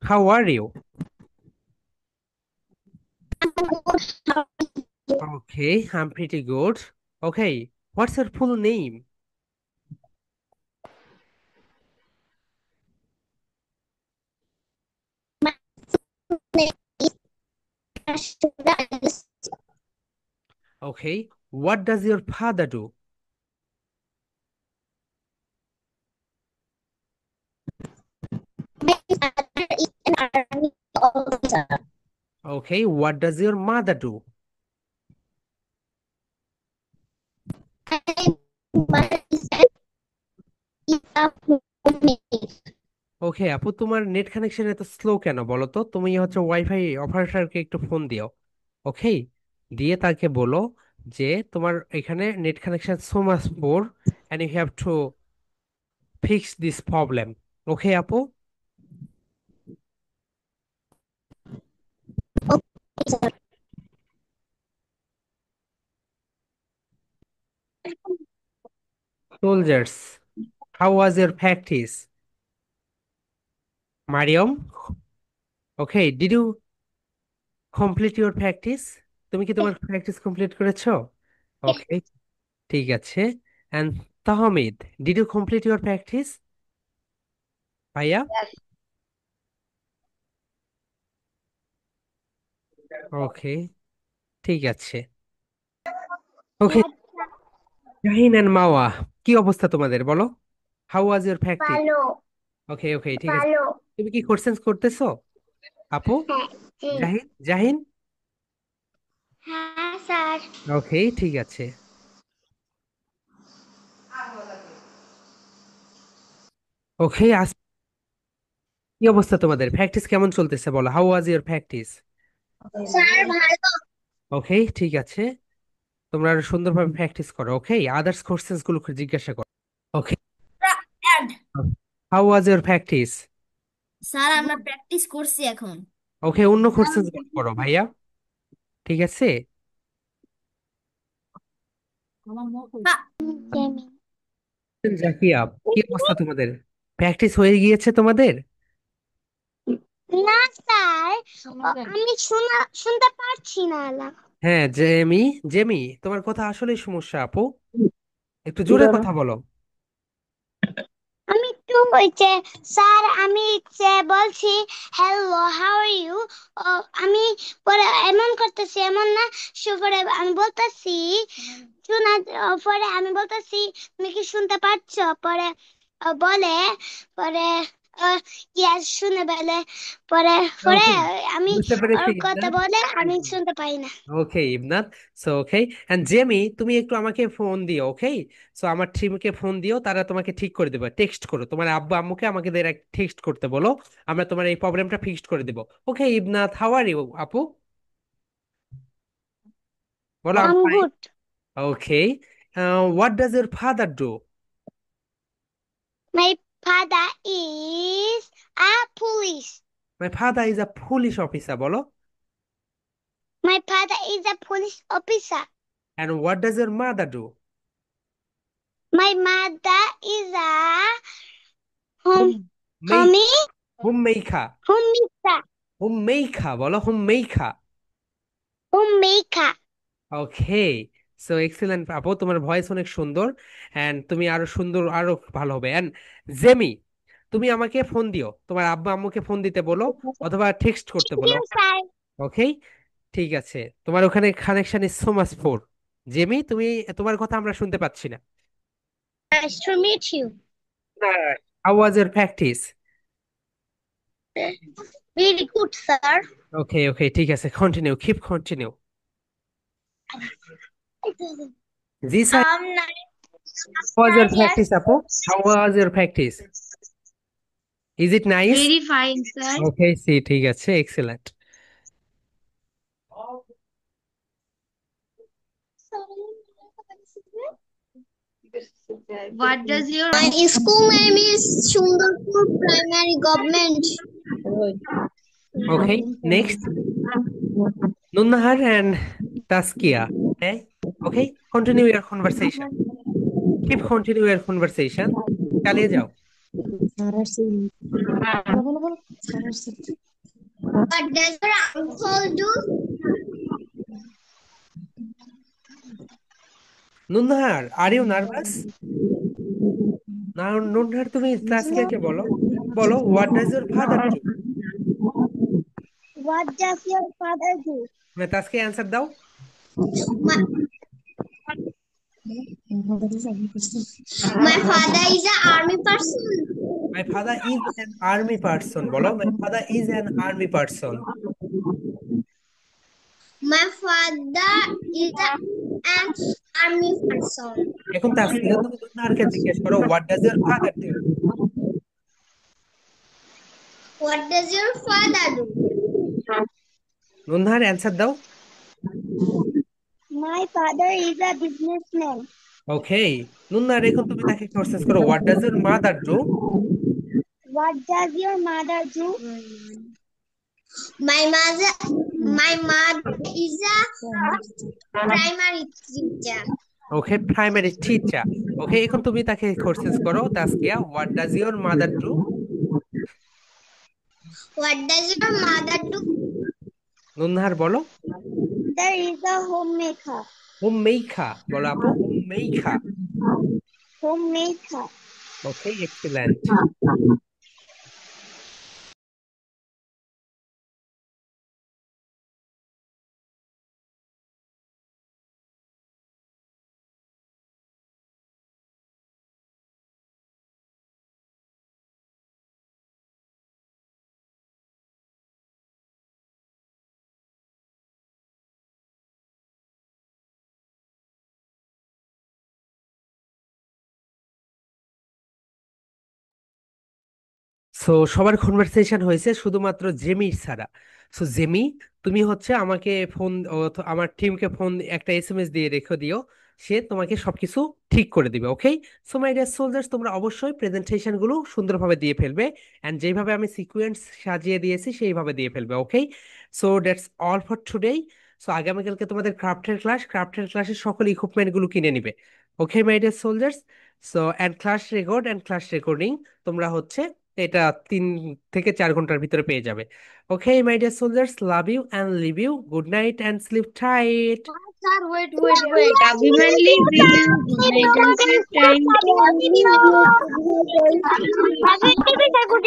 How are you? Okay, I am pretty good. Okay, what's your full name? Okay, what does your father do? Okay, what does your mother do? Okay আপু, তোমার net connection এত slow কেন বলো তো? তুমি হচ্ছে wifi অপারেটরকে একটু ফোন দিও। ওকে, দিয়ে তাকে বলো যে তোমার এখানে net connection so much poor, and you have to fix this problem. Okay আপু? Soldiers, how was your practice? Mariyam, okay, did you complete your practice? তুমি কি তোমার প্র্যাকটিস কমপ্লিট করেছো? ওকে, ঠিক আছে। And Tahmid, did you complete your practice ভাইয়া? Okay, ঠিক আছে। ওকে, জাহিন এন্ড মাওয়া, কি অবস্থা তোমাদের বলো? How was your practice? ভালো। ওকে ওকে, ঠিক আছে। ভালো। তুমি কি কোশ্চেন্স করতেছো আপু? হ্যাঁ। জি। জাহিন, জাহিন, হ্যাঁ স্যার। ওকে, ঠিক আছে। ওকে, আজ কি অবস্থা তোমাদের, প্র্যাকটিস কেমন চলতেছে বলো? How was your practice? Sir ভালো। ওকে, ঠিক আছে। তোমরা আরো সুন্দরভাবে প্র্যাকটিস করো। ওকে, আদার্স কোশ্চেন্স গুলো জিজ্ঞাসা করো। ওকে, অ্যাড। How was your practice? Sir আমরা প্র্যাকটিস করছি এখন। ওকে, অন্য কোশ্চেন্স গুলো করো ভাইয়া, ঠিক আছে। হ্যাঁ, জাকিয়া, কি অবস্থা তোমাদের, প্র্যাকটিস হয়ে গিয়েছে তোমাদের? না স্যার, আমি শুনতে পারছি না। হ্যাঁ জেমি, জেমি, তোমার কথা আসলেই সমস্যা আপু, একটু জোরে কথা বলো। আমি একটু ওই যে স্যার, আমি যে বলছি হ্যালো হাউ আর ইউ, আমি পরে এমন করতেছি, এমন না। পরে আমি বলতেছি শোনা, পরে আমি বলতেছি তুমি কি শুনতে পাচ্ছ? পরে বলে, পরে ইয়াস শুনে বলে, পরে পরে ওকে, আমি বুঝতে ওর পেরেছি কথা ইমনাথ। বলে আমি শুনতে পাই না। ওকে ইমনাথ, সো ওকে। এন্ড জেমি, তুমি একটু আমাকে ফোন দিও। ওকে, সো আমার টিমকে ফোন দিও, তারা তোমাকে ঠিক করে দেবে। টেক্সট করো তোমার আব্বু আম্মুকে, আমাকে টেক্সট করতে বলো, আমরা তোমার এই প্রবলেমটা ফিক্সড করে দেবো। ওকে ইমনাথ, হাউ আর ইউ আপু? বলো I'm I'm fine. Good. Okay, what does your father do? My father is a police. My father is a police officer বলো। My father is a police officer. And what does your mother do? My mother is a home home মেই, homie homemaker, homemaker. Homemaker বলো, homemaker. Homemaker. Okay, so excellent আপু, তোমার voice অনেক সুন্দর, and তুমি আরো সুন্দর, আরো ভালো হবে। এন্ড জেমি, তুমি আমাকে ফোন দিও, তোমার আব্বা আম্মুকে ফোন দিতে বলো, অথবা টেক্সট করতে Thank বলো। you, sir. ওকে, ঠিক আছে। তোমার ওখানে connection is so much poor. Jamie, তুমি, তোমার কথা আমরা শুনতে পাচ্ছি না। Nice to meet you. How was your practice? Very good, sir. ওকে ওকে, ঠিক আছে, continue, keep continue. G sir. How was your Yes. practice, Apu? How was your practice? Is it nice? Very fine, sir. Okay, see, ঠিক আছে, excellent. What does your My school name is Sundarpur Primary Government. Okay, next. Nunnahar and Taskia. Okay, continue your conversation. Keep continue your conversation. চালিয়ে যাও। What does your uncle do? Nunnahar, are you nervous? Now, Nunnahar, তুমি তাসকিয়াকে বলো। বলো, what does your father do? What does your father do? Taskia answer দাও। My father is an army person. My father is an army person. বলো, my father is an army person. My father is an army person. এখন তাসকিয়া তুমি নুন্নাহারকে জিজ্ঞেস করো, what does your father do? What does your father do? Nunnahar answer দাও। My father is a businessman. Okay, Nunnahar এখন তুমি তাকে question করো, what does your mother do? What does your mother do? My mother is a primary teacher. Okay, primary teacher. Okay, এখন তুমি তাকে question করো, Taskia, what does your mother do? What does your mother do? নুন্নাহার বলো। There is a homemaker. Homemaker বলো আপু, homemaker. Homemaker. ওকে, excellent. So সবার conversation হয়েছে শুধুমাত্র জেমির ছাড়া। সো জেমি, তুমি হচ্ছে আমাকে ফোন, আমার টিমকে ফোন একটা এসএমএস দিয়ে রেখে দিও, সে তোমাকে সবকিছু ঠিক করে দিবে। ওকে, সো মাই ডিয়ার সোলজার্স, তোমরা অবশ্যই প্রেজেন্টেশন গুলো সুন্দরভাবে দিয়ে ফেলবে, এন্ড যেভাবে আমি সিকোয়েন্স সাজিয়ে দিয়েছি সেইভাবে দিয়ে ফেলবে। Okay, so that's all for today. So আগামীকালকে তোমাদের ক্রাফটের ক্লাসের সকল ইকুইপমেন্ট গুলো কিনে নিবে। Okay my dear soldiers, so and class record and class recording তোমরা হচ্ছে এটা 3 থেকে 4 ঘন্টার ভিতরে পেয়ে যাবে। Okay my dear soldiers, love you and live you, good night and sleep tight. sir, wait. Abhimanli, will you good night and sleep time? Have you ever good